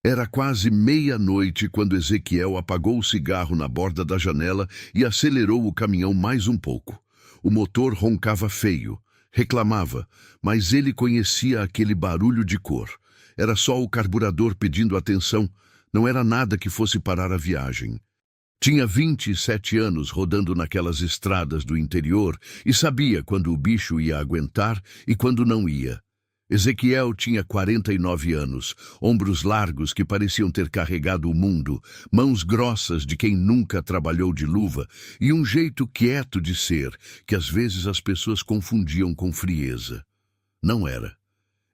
Era quase meia-noite quando Ezequiel apagou o cigarro na borda da janela e acelerou o caminhão mais um pouco. O motor roncava feio, reclamava, mas ele conhecia aquele barulho de cor. Era só o carburador pedindo atenção, não era nada que fosse parar a viagem. Tinha 27 anos rodando naquelas estradas do interior e sabia quando o bicho ia aguentar e quando não ia. Ezequiel tinha 49 anos, ombros largos que pareciam ter carregado o mundo, mãos grossas de quem nunca trabalhou de luva e um jeito quieto de ser que às vezes as pessoas confundiam com frieza. Não era.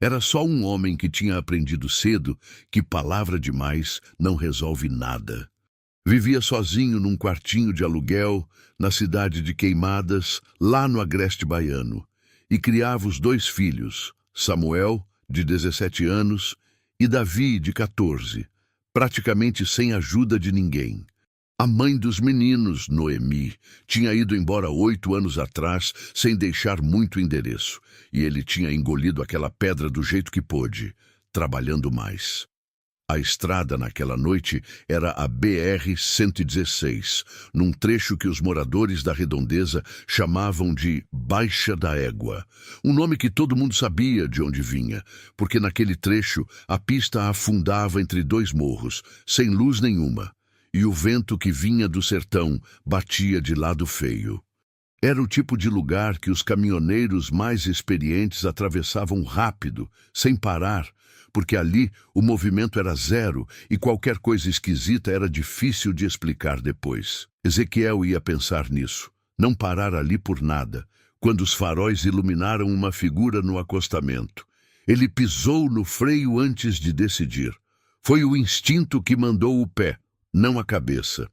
Era só um homem que tinha aprendido cedo que palavra demais não resolve nada. Vivia sozinho num quartinho de aluguel, na cidade de Queimadas, lá no agreste baiano, e criava os 2 filhos, Samuel, de 17 anos, e Davi, de 14, praticamente sem ajuda de ninguém. A mãe dos meninos, Noemi, tinha ido embora 8 anos atrás, sem deixar muito endereço, e ele tinha engolido aquela pedra do jeito que pôde, trabalhando mais. A estrada naquela noite era a BR-116, num trecho que os moradores da redondeza chamavam de Baixa da Égua, um nome que todo mundo sabia de onde vinha, porque naquele trecho a pista afundava entre 2 morros, sem luz nenhuma, e o vento que vinha do sertão batia de lado feio. Era o tipo de lugar que os caminhoneiros mais experientes atravessavam rápido, sem parar, porque ali o movimento era zero e qualquer coisa esquisita era difícil de explicar depois. Ezequiel ia pensar nisso, não parar ali por nada, quando os faróis iluminaram uma figura no acostamento. Ele pisou no freio antes de decidir. Foi o instinto que mandou o pé, não a cabeça.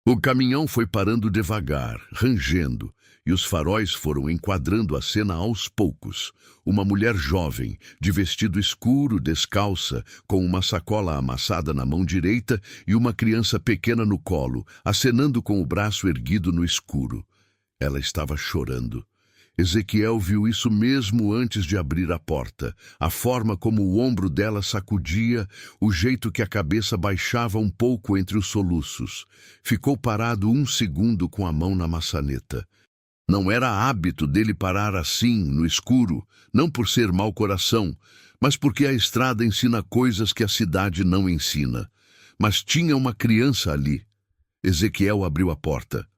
O caminhão foi parando devagar, rangendo, e os faróis foram enquadrando a cena aos poucos. Uma mulher jovem, de vestido escuro, descalça, com uma sacola amassada na mão direita e uma criança pequena no colo, acenando com o braço erguido no escuro. Ela estava chorando. Ezequiel viu isso mesmo antes de abrir a porta, a forma como o ombro dela sacudia, o jeito que a cabeça baixava um pouco entre os soluços. Ficou parado 1 segundo com a mão na maçaneta. Não era hábito dele parar assim, no escuro, não por ser mau coração, mas porque a estrada ensina coisas que a cidade não ensina. Mas tinha uma criança ali. Ezequiel abriu a porta.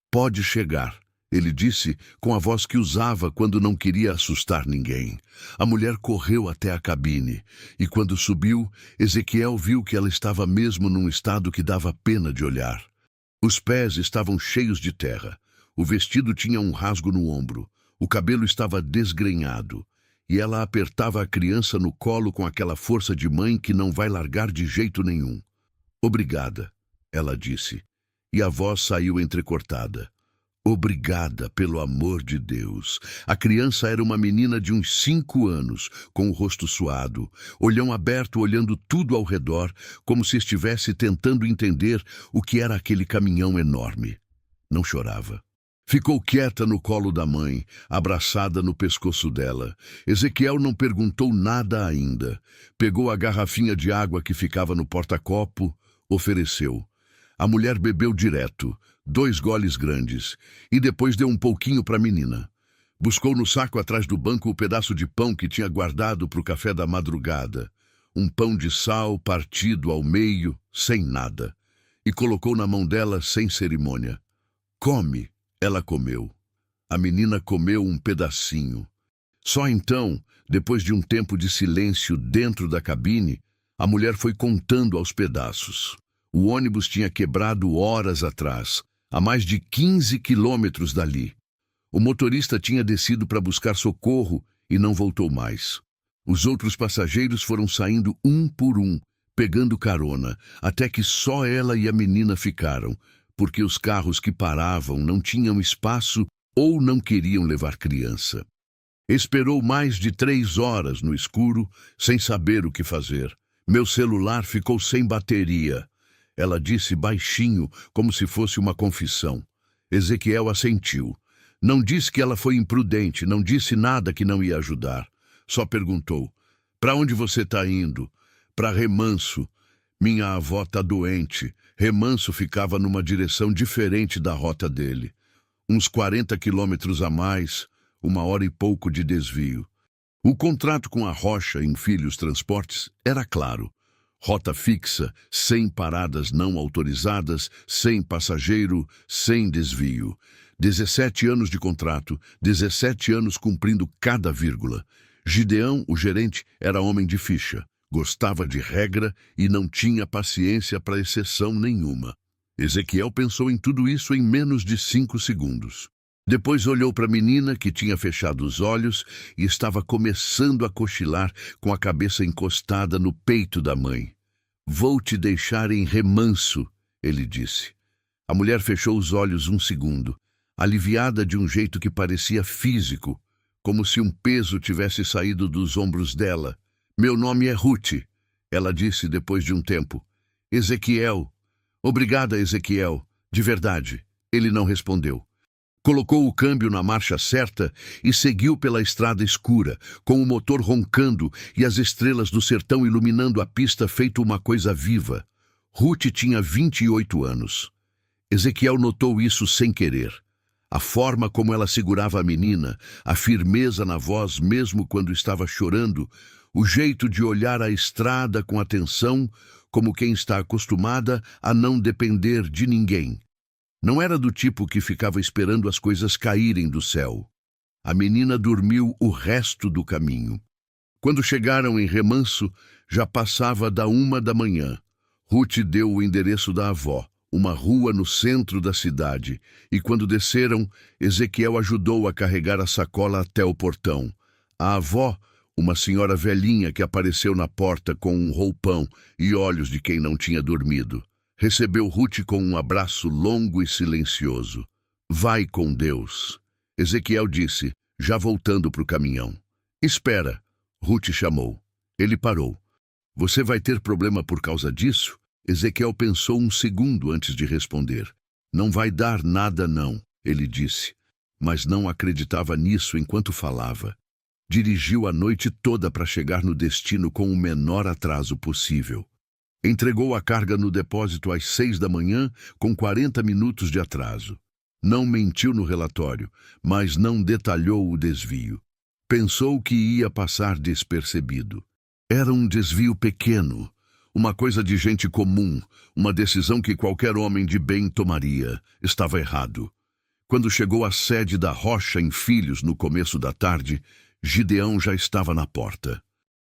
"Pode chegar", ele disse com a voz que usava quando não queria assustar ninguém. A mulher correu até a cabine, e quando subiu, Ezequiel viu que ela estava mesmo num estado que dava pena de olhar. Os pés estavam cheios de terra. O vestido tinha um rasgo no ombro, o cabelo estava desgrenhado, e ela apertava a criança no colo com aquela força de mãe que não vai largar de jeito nenhum. "Obrigada", ela disse, e a voz saiu entrecortada. "Obrigada, pelo amor de Deus." A criança era uma menina de uns 5 anos, com o rosto suado, olhão aberto olhando tudo ao redor, como se estivesse tentando entender o que era aquele caminhão enorme. Não chorava. Ficou quieta no colo da mãe, abraçada no pescoço dela. Ezequiel não perguntou nada ainda. Pegou a garrafinha de água que ficava no porta-copo, ofereceu. A mulher bebeu direto, 2 goles grandes, e depois deu um pouquinho para a menina. Buscou no saco atrás do banco o pedaço de pão que tinha guardado para o café da madrugada. Um pão de sal partido ao meio, sem nada. E colocou na mão dela sem cerimônia. "Come." Ela comeu. A menina comeu um pedacinho. Só então, depois de um tempo de silêncio dentro da cabine, a mulher foi contando aos pedaços. O ônibus tinha quebrado horas atrás, a mais de 15 quilômetros dali. O motorista tinha descido para buscar socorro e não voltou mais. Os outros passageiros foram saindo um por um, pegando carona, até que só ela e a menina ficaram, porque os carros que paravam não tinham espaço ou não queriam levar criança. Esperou mais de 3 horas no escuro, sem saber o que fazer. "Meu celular ficou sem bateria", ela disse baixinho, como se fosse uma confissão. Ezequiel assentiu. Não disse que ela foi imprudente, não disse nada que não ia ajudar. Só perguntou: "Para onde você está indo?" "Para Remanso." Minha avó tá doente. Remanso ficava numa direção diferente da rota dele. Uns 40 quilômetros a mais, 1 hora e pouco de desvio. O contrato com a Rocha em Filhos Transportes era claro. Rota fixa, sem paradas não autorizadas, sem passageiro, sem desvio. 17 anos de contrato, 17 anos cumprindo cada vírgula. Gideão, o gerente, era homem de ficha. Gostava de regra e não tinha paciência para exceção nenhuma. Ezequiel pensou em tudo isso em menos de 5 segundos. Depois olhou para a menina, que tinha fechado os olhos e estava começando a cochilar com a cabeça encostada no peito da mãe. Vou te deixar em Remanso, ele disse. A mulher fechou os olhos 1 segundo, aliviada de um jeito que parecia físico, como se um peso tivesse saído dos ombros dela. Meu nome é Ruth, ela disse depois de um tempo. Ezequiel. Obrigada, Ezequiel. De verdade. Ele não respondeu. Colocou o câmbio na marcha certa e seguiu pela estrada escura, com o motor roncando e as estrelas do sertão iluminando a pista feito uma coisa viva. Ruth tinha 28 anos. Ezequiel notou isso sem querer. A forma como ela segurava a menina, a firmeza na voz mesmo quando estava chorando, o jeito de olhar a estrada com atenção, como quem está acostumada a não depender de ninguém. Não era do tipo que ficava esperando as coisas caírem do céu. A menina dormiu o resto do caminho. Quando chegaram em Remanso, já passava da 1 da manhã. Ruth deu o endereço da avó, uma rua no centro da cidade, e quando desceram, Ezequiel ajudou a carregar a sacola até o portão. A avó, uma senhora velhinha que apareceu na porta com um roupão e olhos de quem não tinha dormido, recebeu Ruth com um abraço longo e silencioso. Vai com Deus, Ezequiel disse, já voltando para o caminhão. Espera, Ruth chamou. Ele parou. Você vai ter problema por causa disso? Ezequiel pensou 1 segundo antes de responder. Não vai dar nada não, ele disse, mas não acreditava nisso enquanto falava. Dirigiu a noite toda para chegar no destino com o menor atraso possível. Entregou a carga no depósito às 6 da manhã, com 40 minutos de atraso. Não mentiu no relatório, mas não detalhou o desvio. Pensou que ia passar despercebido. Era um desvio pequeno, uma coisa de gente comum, uma decisão que qualquer homem de bem tomaria. Estava errado. Quando chegou à sede da Rocha em Filhos no começo da tarde, Gideão já estava na porta.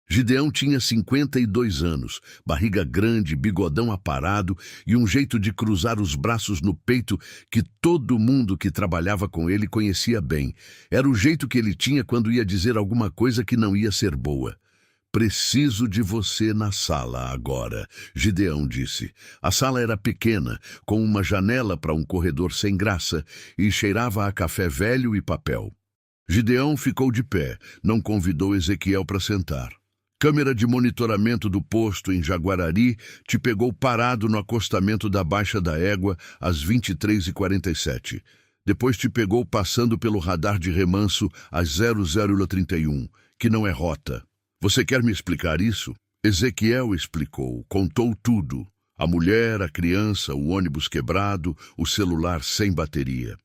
Gideão tinha 52 anos, barriga grande, bigodão aparado e um jeito de cruzar os braços no peito que todo mundo que trabalhava com ele conhecia bem. Era o jeito que ele tinha quando ia dizer alguma coisa que não ia ser boa. Preciso de você na sala agora, Gideão disse. A sala era pequena, com uma janela para um corredor sem graça e cheirava a café velho e papel. Gideão ficou de pé, não convidou Ezequiel para sentar. Câmera de monitoramento do posto em Jaguarari te pegou parado no acostamento da Baixa da Égua às 23h47. Depois te pegou passando pelo radar de Remanso às 00h31, que não é rota. Você quer me explicar isso? Ezequiel explicou, contou tudo. A mulher, a criança, o ônibus quebrado, o celular sem bateria.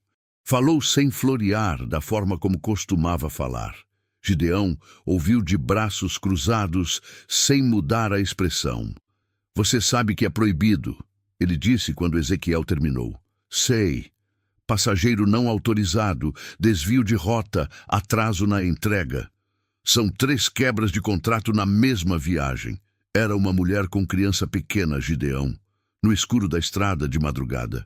Falou sem florear, da forma como costumava falar. Gideão ouviu de braços cruzados, sem mudar a expressão. Você sabe que é proibido, ele disse quando Ezequiel terminou. Sei. Passageiro não autorizado, desvio de rota, atraso na entrega. São 3 quebras de contrato na mesma viagem. Era uma mulher com criança pequena, Gideão, no escuro da estrada de madrugada.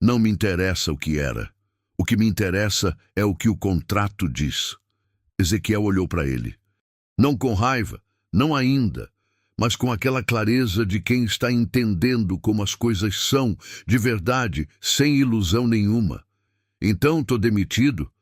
Não me interessa o que era. O que me interessa é o que o contrato diz. Ezequiel olhou para ele. Não com raiva, não ainda, mas com aquela clareza de quem está entendendo como as coisas são, de verdade, sem ilusão nenhuma. Então, tô demitido?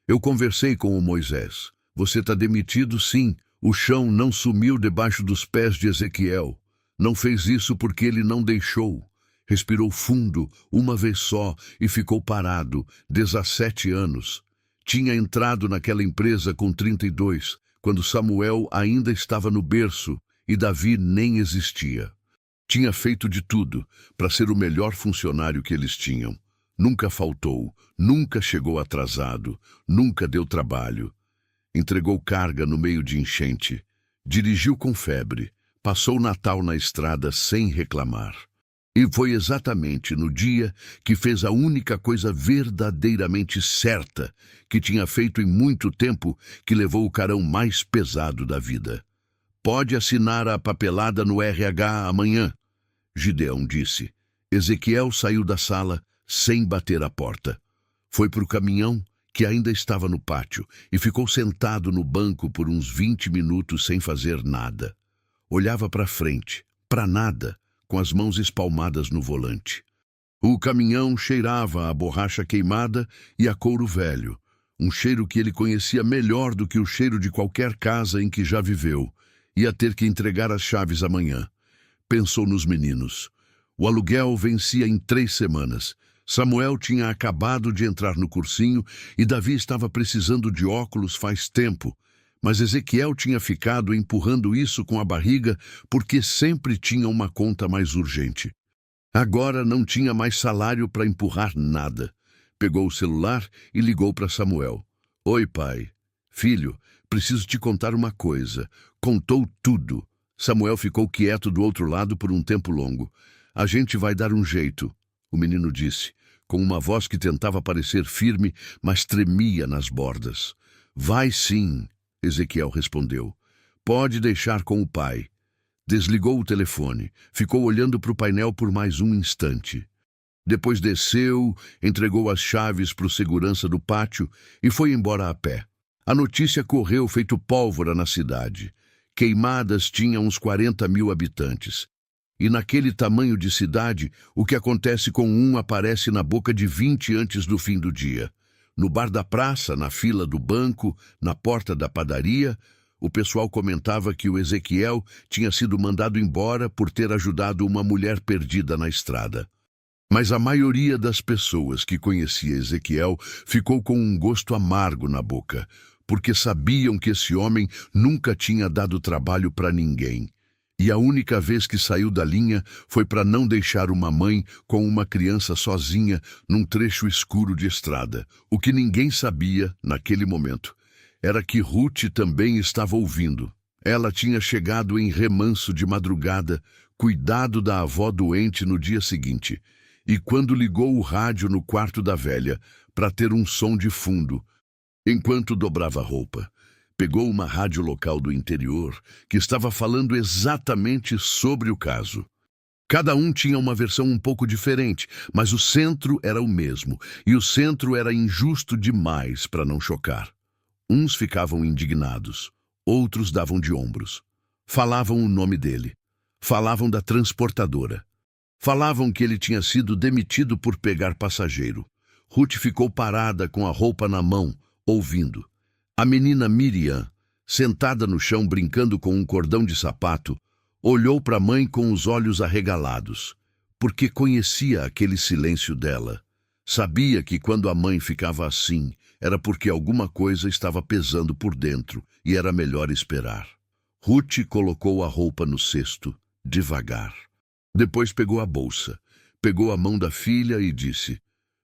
Eu conversei com o Moisés. Você está demitido, sim. O chão não sumiu debaixo dos pés de Ezequiel. Não fez isso porque ele não deixou. Respirou fundo, uma vez só, e ficou parado, 17 anos. Tinha entrado naquela empresa com 32, quando Samuel ainda estava no berço e Davi nem existia. Tinha feito de tudo para ser o melhor funcionário que eles tinham. Nunca faltou, nunca chegou atrasado, nunca deu trabalho. Entregou carga no meio de enchente, dirigiu com febre, passou o Natal na estrada sem reclamar. E foi exatamente no dia que fez a única coisa verdadeiramente certa que tinha feito em muito tempo que levou o carão mais pesado da vida. Pode assinar a papelada no RH amanhã, Gideão disse. Ezequiel saiu da sala sem bater a porta. Foi para o caminhão, que ainda estava no pátio, e ficou sentado no banco por uns 20 minutos sem fazer nada. Olhava para frente, para nada, com as mãos espalmadas no volante. O caminhão cheirava a borracha queimada e a couro velho, um cheiro que ele conhecia melhor do que o cheiro de qualquer casa em que já viveu. Ia ter que entregar as chaves amanhã. Pensou nos meninos. O aluguel vencia em 3 semanas. Samuel tinha acabado de entrar no cursinho e Davi estava precisando de óculos faz tempo. Mas Ezequiel tinha ficado empurrando isso com a barriga porque sempre tinha uma conta mais urgente. Agora não tinha mais salário para empurrar nada. Pegou o celular e ligou para Samuel. Oi, pai. Filho, preciso te contar uma coisa. Contou tudo. Samuel ficou quieto do outro lado por um tempo longo. A gente vai dar um jeito, o menino disse, com uma voz que tentava parecer firme, mas tremia nas bordas. Vai sim, Ezequiel respondeu. Pode deixar com o pai. Desligou o telefone, ficou olhando para o painel por mais um instante. Depois desceu, entregou as chaves para o segurança do pátio e foi embora a pé. A notícia correu feito pólvora na cidade. Queimadas tinha uns 40 mil habitantes. E naquele tamanho de cidade, o que acontece com um aparece na boca de 20 antes do fim do dia. No bar da praça, na fila do banco, na porta da padaria, o pessoal comentava que o Ezequiel tinha sido mandado embora por ter ajudado uma mulher perdida na estrada. Mas a maioria das pessoas que conhecia Ezequiel ficou com um gosto amargo na boca, porque sabiam que esse homem nunca tinha dado trabalho para ninguém. E a única vez que saiu da linha foi para não deixar uma mãe com uma criança sozinha num trecho escuro de estrada. O que ninguém sabia, naquele momento, era que Ruth também estava ouvindo. Ela tinha chegado em remanso de madrugada, cuidado da avó doente no dia seguinte, e quando ligou o rádio no quarto da velha, para ter um som de fundo, enquanto dobrava a roupa, pegou uma rádio local do interior que estava falando exatamente sobre o caso. Cada um tinha uma versão um pouco diferente, mas o centro era o mesmo, e o centro era injusto demais para não chocar. Uns ficavam indignados, outros davam de ombros. Falavam o nome dele, falavam da transportadora. Falavam que ele tinha sido demitido por pegar passageiro. Ruth ficou parada com a roupa na mão, ouvindo. A menina Miriam, sentada no chão brincando com um cordão de sapato, olhou para a mãe com os olhos arregalados, porque conhecia aquele silêncio dela. Sabia que quando a mãe ficava assim, era porque alguma coisa estava pesando por dentro e era melhor esperar. Ruth colocou a roupa no cesto, devagar. Depois pegou a bolsa, pegou a mão da filha e disse: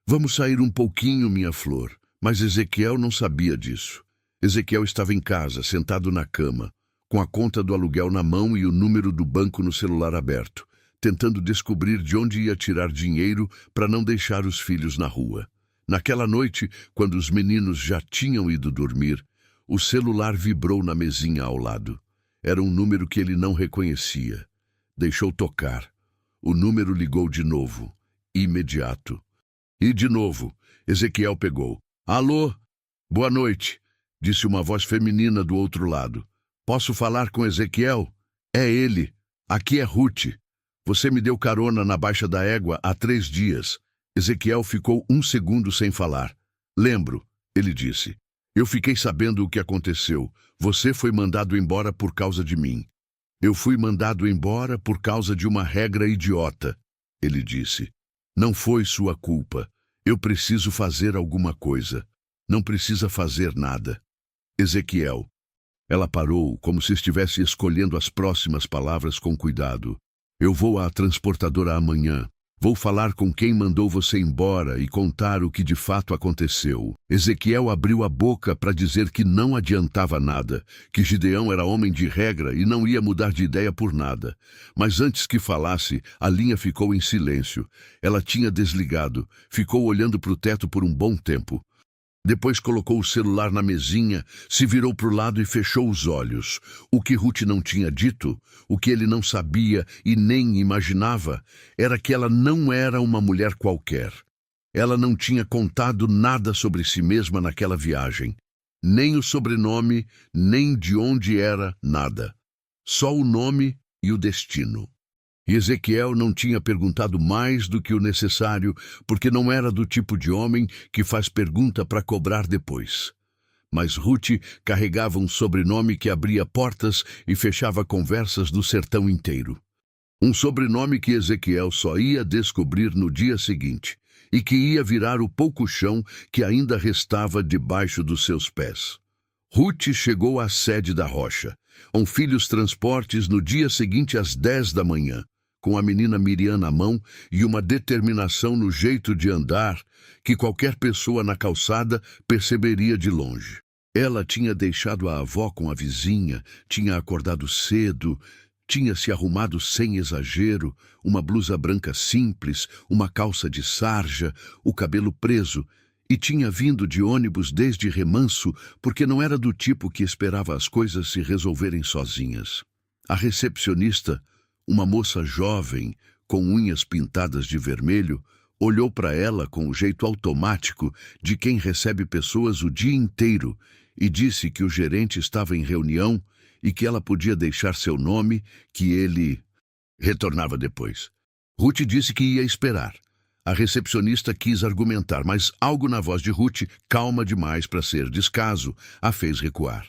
Vamos sair um pouquinho, minha flor. Mas Ezequiel não sabia disso. Ezequiel estava em casa, sentado na cama, com a conta do aluguel na mão e o número do banco no celular aberto, tentando descobrir de onde ia tirar dinheiro para não deixar os filhos na rua. Naquela noite, quando os meninos já tinham ido dormir, o celular vibrou na mesinha ao lado. Era um número que ele não reconhecia. Deixou tocar. O número ligou de novo, imediato. E de novo, Ezequiel pegou. Alô? Boa noite, disse uma voz feminina do outro lado. Posso falar com Ezequiel? É ele. Aqui é Ruth. Você me deu carona na Baixa da Égua há 3 dias. Ezequiel ficou 1 segundo sem falar. Lembro, ele disse. Eu fiquei sabendo o que aconteceu. Você foi mandado embora por causa de mim. Eu fui mandado embora por causa de uma regra idiota, ele disse. Não foi sua culpa. Eu preciso fazer alguma coisa. Não precisa fazer nada. Ezequiel. Ela parou, como se estivesse escolhendo as próximas palavras com cuidado. Eu vou à transportadora amanhã. Vou falar com quem mandou você embora e contar o que de fato aconteceu. Ezequiel abriu a boca para dizer que não adiantava nada, que Gideão era homem de regra e não ia mudar de ideia por nada. Mas antes que falasse, a linha ficou em silêncio. Ela tinha desligado, ficou olhando para o teto por um bom tempo. Depois colocou o celular na mesinha, se virou para o lado e fechou os olhos. O que Ruth não tinha dito, o que ele não sabia e nem imaginava, era que ela não era uma mulher qualquer. Ela não tinha contado nada sobre si mesma naquela viagem. Nem o sobrenome, nem de onde era, nada. Só o nome e o destino. E Ezequiel não tinha perguntado mais do que o necessário, porque não era do tipo de homem que faz pergunta para cobrar depois. Mas Ruth carregava um sobrenome que abria portas e fechava conversas do sertão inteiro. Um sobrenome que Ezequiel só ia descobrir no dia seguinte, e que ia virar o pouco chão que ainda restava debaixo dos seus pés. Ruth chegou à sede da rocha, com Filhos Transportes no dia seguinte às 10 da manhã. Com a menina Miriam na mão e uma determinação no jeito de andar que qualquer pessoa na calçada perceberia de longe. Ela tinha deixado a avó com a vizinha, tinha acordado cedo, tinha se arrumado sem exagero, uma blusa branca simples, uma calça de sarja, o cabelo preso, e tinha vindo de ônibus desde Remanso porque não era do tipo que esperava as coisas se resolverem sozinhas. A recepcionista, uma moça jovem, com unhas pintadas de vermelho, olhou para ela com o jeito automático de quem recebe pessoas o dia inteiro e disse que o gerente estava em reunião e que ela podia deixar seu nome, que ele retornava depois. Ruth disse que ia esperar. A recepcionista quis argumentar, mas algo na voz de Ruth, calma demais para ser descaso, a fez recuar.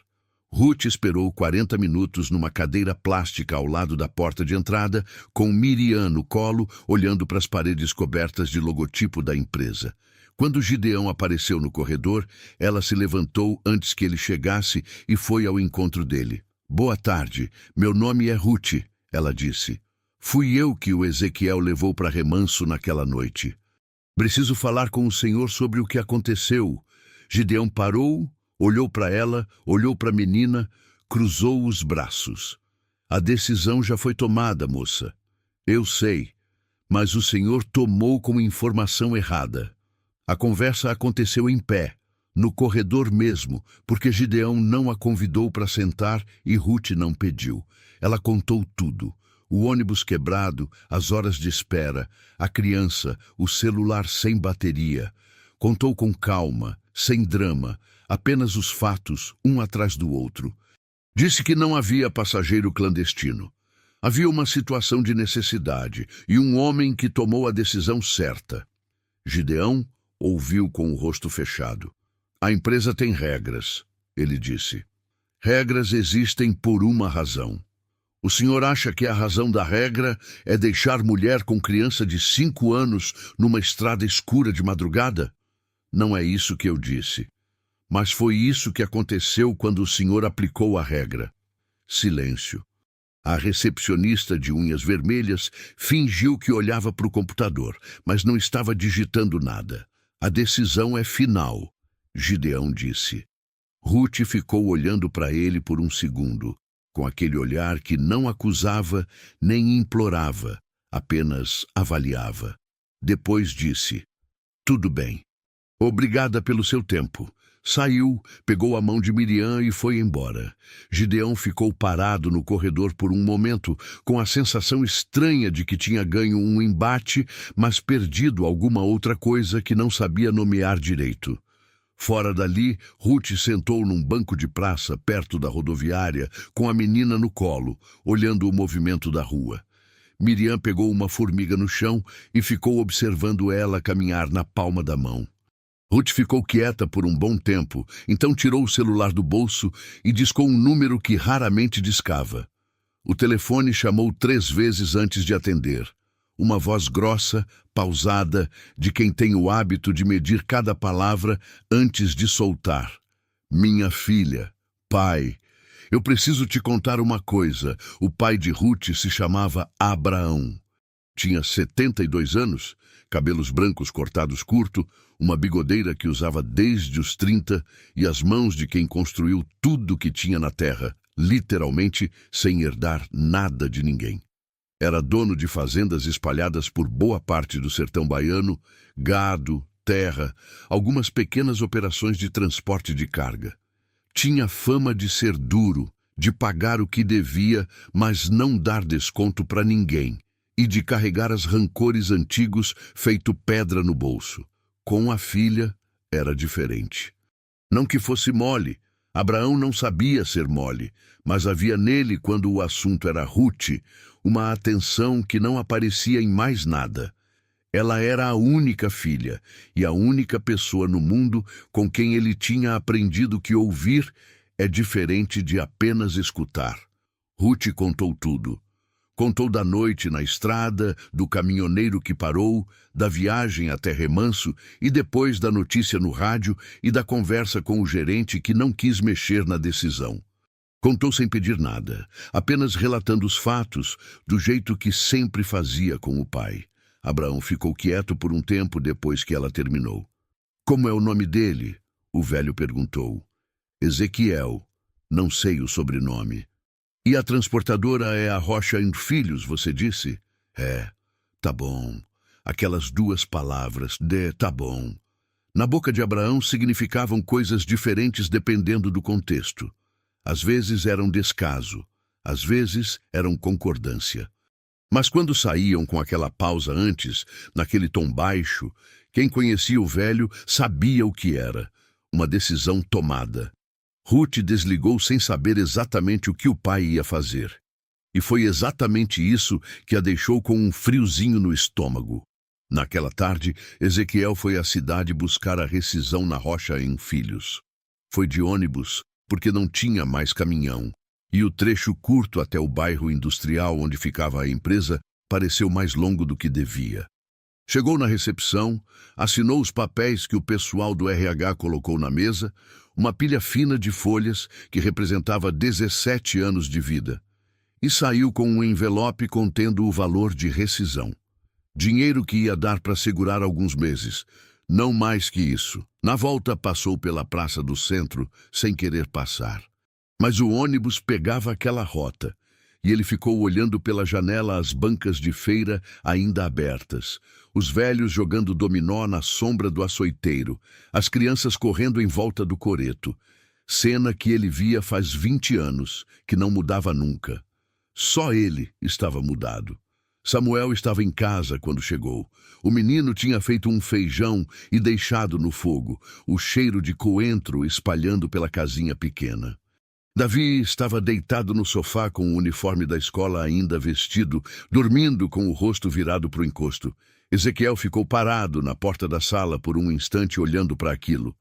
Ruth esperou 40 minutos numa cadeira plástica ao lado da porta de entrada, com Miriam no colo, olhando para as paredes cobertas de logotipo da empresa. Quando Gideão apareceu no corredor, ela se levantou antes que ele chegasse e foi ao encontro dele. "Boa tarde, meu nome é Ruth", ela disse. "Fui eu que o Ezequiel levou para Remanso naquela noite. Preciso falar com o senhor sobre o que aconteceu." Gideão parou, olhou para ela, olhou para a menina, cruzou os braços. "A decisão já foi tomada, moça. Eu sei, mas o senhor tomou como informação errada. A conversa aconteceu em pé, no corredor mesmo, porque Gideão não a convidou para sentar e Ruth não pediu. Ela contou tudo. O ônibus quebrado, as horas de espera, a criança, o celular sem bateria. Contou com calma, sem drama, apenas os fatos, um atrás do outro. Disse que não havia passageiro clandestino. Havia uma situação de necessidade e um homem que tomou a decisão certa." Gideão ouviu com o rosto fechado. "A empresa tem regras", ele disse. "Regras existem por uma razão. O senhor acha que a razão da regra é deixar mulher com criança de 5 anos numa estrada escura de madrugada? Não é isso que eu disse. Mas foi isso que aconteceu quando o senhor aplicou a regra." Silêncio. A recepcionista de unhas vermelhas fingiu que olhava para o computador, mas não estava digitando nada. "A decisão é final", Gideão disse. Ruth ficou olhando para ele por um segundo, com aquele olhar que não acusava nem implorava, apenas avaliava. Depois disse: "Tudo bem. Obrigada pelo seu tempo." Saiu, pegou a mão de Miriam e foi embora. Gideão ficou parado no corredor por um momento, com a sensação estranha de que tinha ganho um embate, mas perdido alguma outra coisa que não sabia nomear direito. Fora dali, Ruth sentou num banco de praça perto da rodoviária, com a menina no colo, olhando o movimento da rua. Miriam pegou uma formiga no chão e ficou observando ela caminhar na palma da mão. Ruth ficou quieta por um bom tempo, então tirou o celular do bolso e discou um número que raramente discava. O telefone chamou 3 vezes antes de atender. Uma voz grossa, pausada, de quem tem o hábito de medir cada palavra antes de soltar. "Minha filha, pai." Eu preciso te contar uma coisa. O pai de Ruth se chamava Abraão. Tinha 72 anos, cabelos brancos cortados curto, uma bigodeira que usava desde os 30 e as mãos de quem construiu tudo que tinha na terra, literalmente sem herdar nada de ninguém. Era dono de fazendas espalhadas por boa parte do sertão baiano, gado, terra, algumas pequenas operações de transporte de carga. Tinha fama de ser duro, de pagar o que devia, mas não dar desconto para ninguém, e de carregar as rancores antigos feito pedra no bolso. Com a filha, era diferente. Não que fosse mole, Abraão não sabia ser mole, mas havia nele, quando o assunto era Ruth, uma atenção que não aparecia em mais nada. Ela era a única filha e a única pessoa no mundo com quem ele tinha aprendido que ouvir é diferente de apenas escutar. Ruth contou tudo. Contou da noite na estrada, do caminhoneiro que parou, da viagem até Remanso e depois da notícia no rádio e da conversa com o gerente que não quis mexer na decisão. Contou sem pedir nada, apenas relatando os fatos, do jeito que sempre fazia com o pai. Abraão ficou quieto por um tempo depois que ela terminou. Como é o nome dele? O velho perguntou. Ezequiel. Não sei o sobrenome. E a transportadora é a Rocha e Filhos, você disse? É, tá bom. Aquelas duas palavras, tá bom. Na boca de Abraão significavam coisas diferentes dependendo do contexto. Às vezes eram descaso, às vezes eram concordância. Mas quando saíam com aquela pausa antes, naquele tom baixo, quem conhecia o velho sabia o que era. Uma decisão tomada. Ruth desligou sem saber exatamente o que o pai ia fazer. E foi exatamente isso que a deixou com um friozinho no estômago. Naquela tarde, Ezequiel foi à cidade buscar a rescisão na Rocha em Filhos. Foi de ônibus, porque não tinha mais caminhão. E o trecho curto até o bairro industrial onde ficava a empresa pareceu mais longo do que devia. Chegou na recepção, assinou os papéis que o pessoal do RH colocou na mesa, uma pilha fina de folhas que representava 17 anos de vida, e saiu com um envelope contendo o valor de rescisão. Dinheiro que ia dar para segurar alguns meses, não mais que isso. Na volta passou pela praça do centro sem querer passar. Mas o ônibus pegava aquela rota, e ele ficou olhando pela janela as bancas de feira ainda abertas, os velhos jogando dominó na sombra do açoiteiro, as crianças correndo em volta do coreto. Cena que ele via faz 20 anos, que não mudava nunca. Só ele estava mudado. Samuel estava em casa quando chegou. O menino tinha feito um feijão e deixado no fogo, o cheiro de coentro espalhando pela casinha pequena. Davi estava deitado no sofá com o uniforme da escola ainda vestido, dormindo com o rosto virado para o encosto. Ezequiel ficou parado na porta da sala por um instante olhando para aquilo.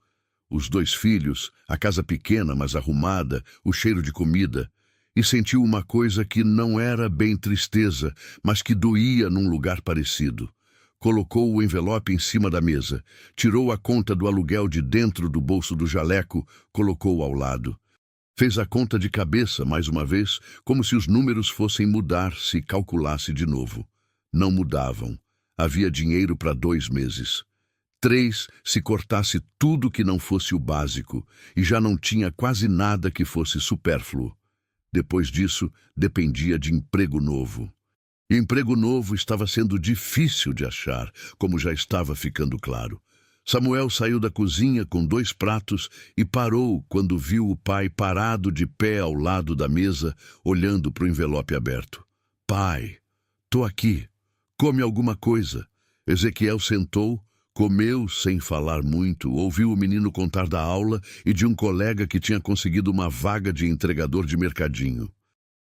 Os dois filhos, a casa pequena mas arrumada, o cheiro de comida, e sentiu uma coisa que não era bem tristeza, mas que doía num lugar parecido. Colocou o envelope em cima da mesa, tirou a conta do aluguel de dentro do bolso do jaleco, colocou ao lado. Fez a conta de cabeça mais uma vez, como se os números fossem mudar se calculasse de novo. Não mudavam. Havia dinheiro para 2 meses. 3 se cortasse tudo que não fosse o básico, e já não tinha quase nada que fosse supérfluo. Depois disso, dependia de emprego novo. E emprego novo estava sendo difícil de achar, como já estava ficando claro. Samuel saiu da cozinha com 2 pratos e parou quando viu o pai parado de pé ao lado da mesa, olhando para o envelope aberto. Pai, tô aqui. Come alguma coisa. Ezequiel sentou, comeu sem falar muito, ouviu o menino contar da aula e de um colega que tinha conseguido uma vaga de entregador de mercadinho.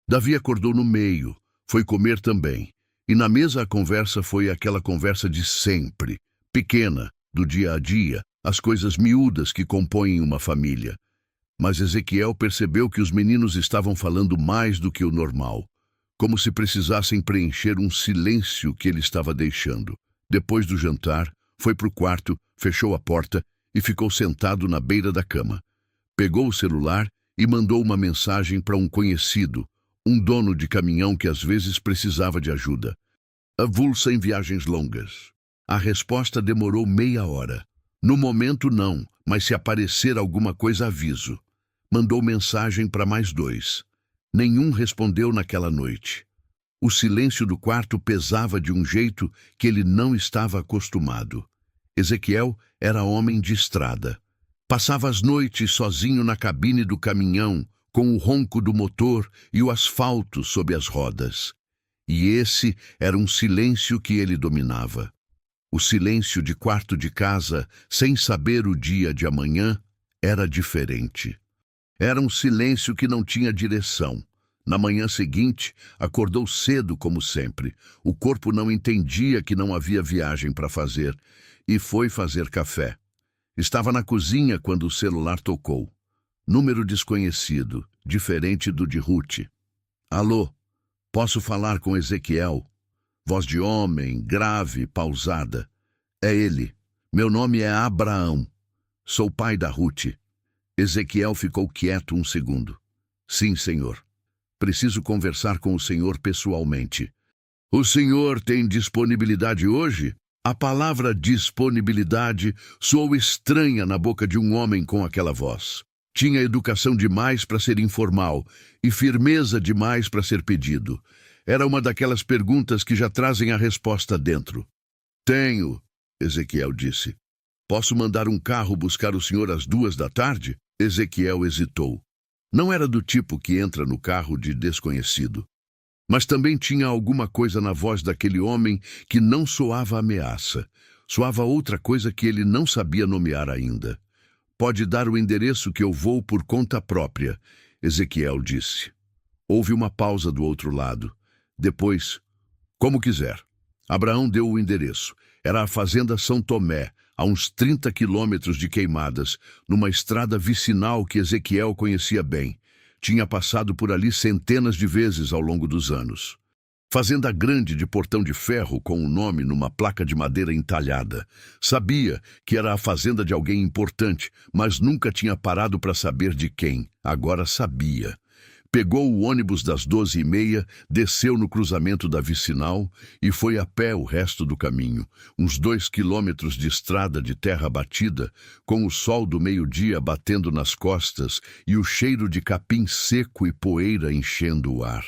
Davi acordou no meio, foi comer também. E na mesa a conversa foi aquela conversa de sempre, pequena, do dia a dia, as coisas miúdas que compõem uma família. Mas Ezequiel percebeu que os meninos estavam falando mais do que o normal, como se precisassem preencher um silêncio que ele estava deixando. Depois do jantar, foi para o quarto, fechou a porta e ficou sentado na beira da cama. Pegou o celular e mandou uma mensagem para um conhecido, um dono de caminhão que às vezes precisava de ajuda. Avulsa em viagens longas. A resposta demorou meia hora. No momento não, mas se aparecer alguma coisa aviso. Mandou mensagem para mais 2. Nenhum respondeu naquela noite. O silêncio do quarto pesava de um jeito que ele não estava acostumado. Ezequiel era homem de estrada. Passava as noites sozinho na cabine do caminhão, com o ronco do motor e o asfalto sob as rodas. E esse era um silêncio que ele dominava. O silêncio de quarto de casa, sem saber o dia de amanhã, era diferente. Era um silêncio que não tinha direção. Na manhã seguinte, acordou cedo como sempre. O corpo não entendia que não havia viagem para fazer e foi fazer café. Estava na cozinha quando o celular tocou. Número desconhecido, diferente do de Ruth. Alô, posso falar com Ezequiel? Voz de homem, grave, pausada. É ele. Meu nome é Abraão. Sou pai da Ruth. Ezequiel ficou quieto um segundo. Sim, senhor. Preciso conversar com o senhor pessoalmente. O senhor tem disponibilidade hoje? A palavra disponibilidade soou estranha na boca de um homem com aquela voz. Tinha educação demais para ser informal e firmeza demais para ser pedido. Era uma daquelas perguntas que já trazem a resposta dentro. Tenho, Ezequiel disse. Posso mandar um carro buscar o senhor às 2 da tarde? Ezequiel hesitou. Não era do tipo que entra no carro de desconhecido. Mas também tinha alguma coisa na voz daquele homem que não soava ameaça. Soava outra coisa que ele não sabia nomear ainda. Pode dar o endereço que eu vou por conta própria, Ezequiel disse. Houve uma pausa do outro lado. Depois, como quiser. Abraão deu o endereço. Era a fazenda São Tomé, a uns 30 quilômetros de Queimadas, numa estrada vicinal que Ezequiel conhecia bem. Tinha passado por ali centenas de vezes ao longo dos anos. Fazenda grande de portão de ferro com um nome numa placa de madeira entalhada. Sabia que era a fazenda de alguém importante, mas nunca tinha parado para saber de quem. Agora sabia. Pegou o ônibus das 12h30, desceu no cruzamento da vicinal e foi a pé o resto do caminho, uns 2 quilômetros de estrada de terra batida, com o sol do meio-dia batendo nas costas e o cheiro de capim seco e poeira enchendo o ar.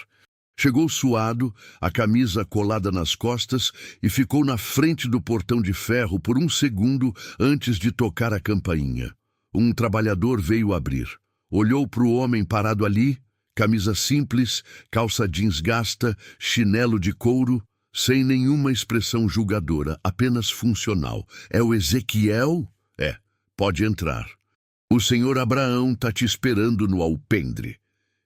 Chegou suado, a camisa colada nas costas e ficou na frente do portão de ferro por um segundo antes de tocar a campainha. Um trabalhador veio abrir. Olhou para o homem parado ali, camisa simples, calça jeans gasta, chinelo de couro, sem nenhuma expressão julgadora, apenas funcional. É o Ezequiel? É, pode entrar. O senhor Abraão tá te esperando no alpendre.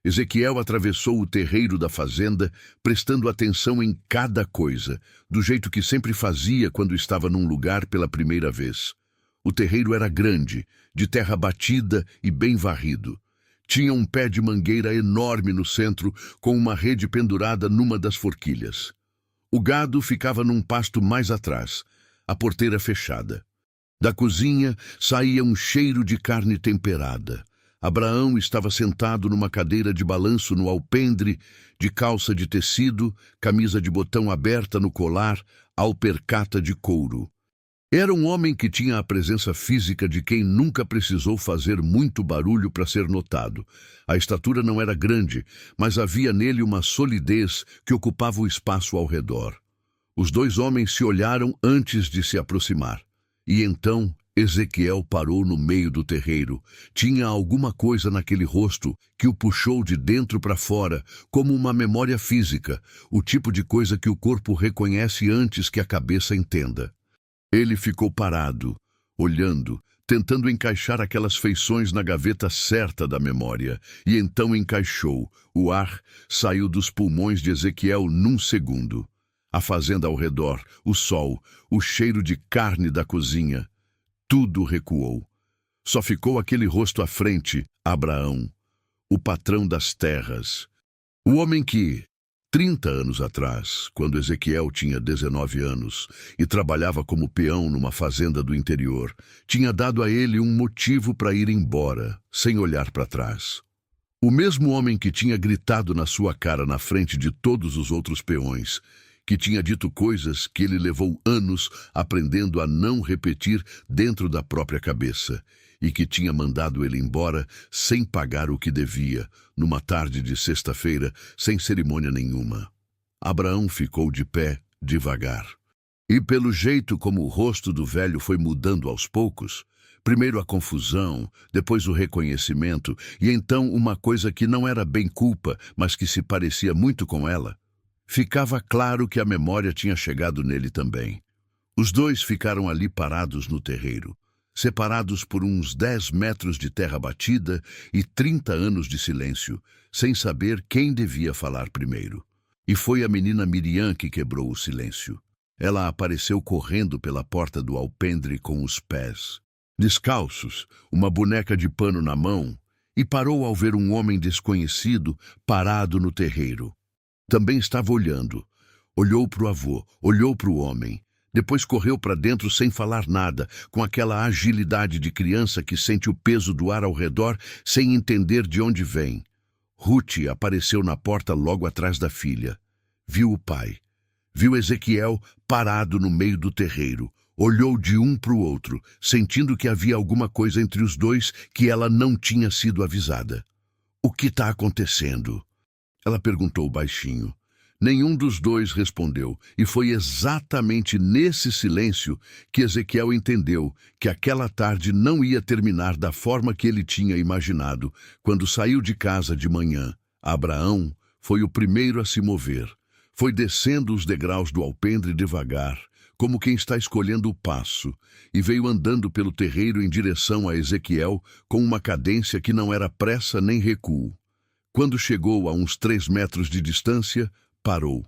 Ezequiel atravessou o terreiro da fazenda, prestando atenção em cada coisa, do jeito que sempre fazia quando estava num lugar pela primeira vez. O terreiro era grande, de terra batida e bem varrido. Tinha um pé de mangueira enorme no centro, com uma rede pendurada numa das forquilhas. O gado ficava num pasto mais atrás, a porteira fechada. Da cozinha saía um cheiro de carne temperada. Abraão estava sentado numa cadeira de balanço no alpendre, de calça de tecido, camisa de botão aberta no colar, alpercata de couro. Era um homem que tinha a presença física de quem nunca precisou fazer muito barulho para ser notado. A estatura não era grande, mas havia nele uma solidez que ocupava o espaço ao redor. Os 2 homens se olharam antes de se aproximar. E então Ezequiel parou no meio do terreiro. Tinha alguma coisa naquele rosto que o puxou de dentro para fora, como uma memória física, o tipo de coisa que o corpo reconhece antes que a cabeça entenda. Ele ficou parado, olhando, tentando encaixar aquelas feições na gaveta certa da memória, e então encaixou. O ar saiu dos pulmões de Ezequiel num segundo. A fazenda ao redor, o sol, o cheiro de carne da cozinha, tudo recuou. Só ficou aquele rosto à frente, Abraão, o patrão das terras. O homem que, 30 anos atrás, quando Ezequiel tinha 19 anos e trabalhava como peão numa fazenda do interior, tinha dado a ele um motivo para ir embora, sem olhar para trás. O mesmo homem que tinha gritado na sua cara na frente de todos os outros peões, que tinha dito coisas que ele levou anos aprendendo a não repetir dentro da própria cabeça, e que tinha mandado ele embora sem pagar o que devia, numa tarde de sexta-feira, sem cerimônia nenhuma. Abraão ficou de pé, devagar. E pelo jeito como o rosto do velho foi mudando aos poucos, primeiro a confusão, depois o reconhecimento, e então uma coisa que não era bem culpa, mas que se parecia muito com ela, ficava claro que a memória tinha chegado nele também. Os dois ficaram ali parados no terreiro, separados por uns 10 metros de terra batida e 30 anos de silêncio, sem saber quem devia falar primeiro. E foi a menina Miriam que quebrou o silêncio. Ela apareceu correndo pela porta do alpendre com os pés descalços, uma boneca de pano na mão, e parou ao ver um homem desconhecido parado no terreiro. Também estava olhando. Olhou para o avô, olhou para o homem. Depois correu para dentro sem falar nada, com aquela agilidade de criança que sente o peso do ar ao redor sem entender de onde vem. Ruth apareceu na porta logo atrás da filha. Viu o pai. Viu Ezequiel parado no meio do terreiro. Olhou de um para o outro, sentindo que havia alguma coisa entre os dois que ela não tinha sido avisada. "O que está acontecendo?" Ela perguntou baixinho. Nenhum dos dois respondeu, e foi exatamente nesse silêncio que Ezequiel entendeu que aquela tarde não ia terminar da forma que ele tinha imaginado quando saiu de casa de manhã. Abraão foi o primeiro a se mover. Foi descendo os degraus do alpendre devagar, como quem está escolhendo o passo, e veio andando pelo terreiro em direção a Ezequiel com uma cadência que não era pressa nem recuo. Quando chegou a uns 3 metros de distância, parou.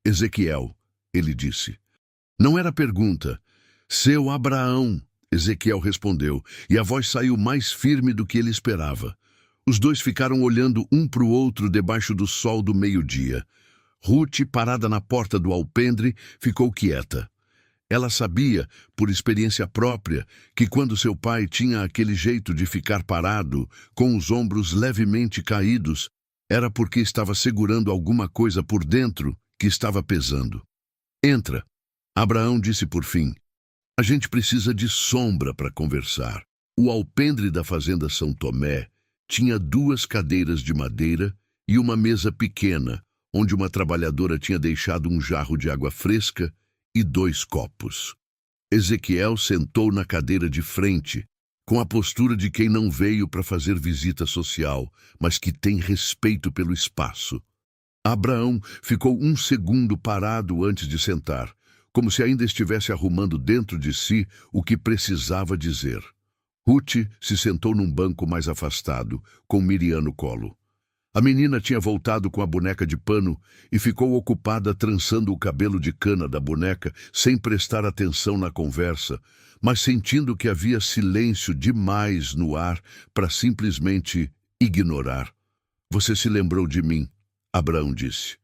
"Ezequiel", ele disse. Não era pergunta. "Seu Abraão", Ezequiel respondeu, e a voz saiu mais firme do que ele esperava. Os dois ficaram olhando um para o outro debaixo do sol do meio-dia. Ruth, parada na porta do alpendre, ficou quieta. Ela sabia, por experiência própria, que quando seu pai tinha aquele jeito de ficar parado, com os ombros levemente caídos, era porque estava segurando alguma coisa por dentro que estava pesando. "Entra", Abraão disse por fim. "A gente precisa de sombra para conversar." O alpendre da fazenda São Tomé tinha 2 cadeiras de madeira e uma mesa pequena, onde uma trabalhadora tinha deixado um jarro de água fresca e 2 copos. Ezequiel sentou na cadeira de frente, com a postura de quem não veio para fazer visita social, mas que tem respeito pelo espaço. Abraão ficou um segundo parado antes de sentar, como se ainda estivesse arrumando dentro de si o que precisava dizer. Ruth se sentou num banco mais afastado, com Miriam no colo. A menina tinha voltado com a boneca de pano e ficou ocupada trançando o cabelo de cana da boneca sem prestar atenção na conversa, mas sentindo que havia silêncio demais no ar para simplesmente ignorar. "Você se lembrou de mim?" Abraão disse.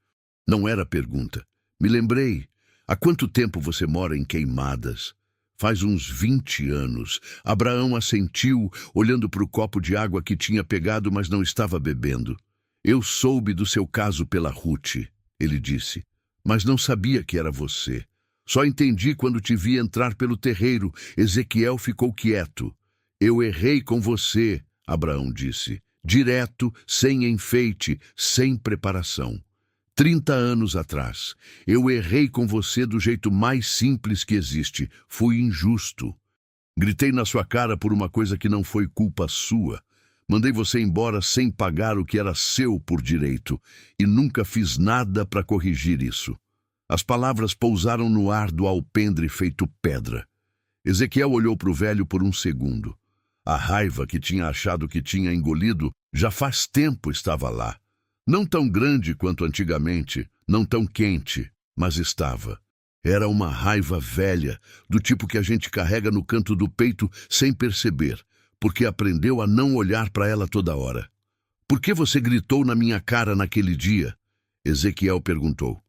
Não era pergunta. "Me lembrei. Há quanto tempo você mora em Queimadas?" "Faz uns 20 anos. Abraão assentiu, olhando para o copo de água que tinha pegado, mas não estava bebendo. "Eu soube do seu caso pela Ruth", ele disse, "mas não sabia que era você. Só entendi quando te vi entrar pelo terreiro." Ezequiel ficou quieto. "Eu errei com você", Abraão disse, direto, sem enfeite, sem preparação. 30 anos atrás, eu errei com você do jeito mais simples que existe. Fui injusto. Gritei na sua cara por uma coisa que não foi culpa sua. Mandei você embora sem pagar o que era seu por direito, e nunca fiz nada para corrigir isso." As palavras pousaram no ar do alpendre feito pedra. Ezequiel olhou para o velho por um segundo. A raiva que tinha achado que tinha engolido já faz tempo estava lá. Não tão grande quanto antigamente, não tão quente, mas estava. Era uma raiva velha, do tipo que a gente carrega no canto do peito sem perceber, porque aprendeu a não olhar para ela toda hora. "Por que você gritou na minha cara naquele dia?" Ezequiel perguntou.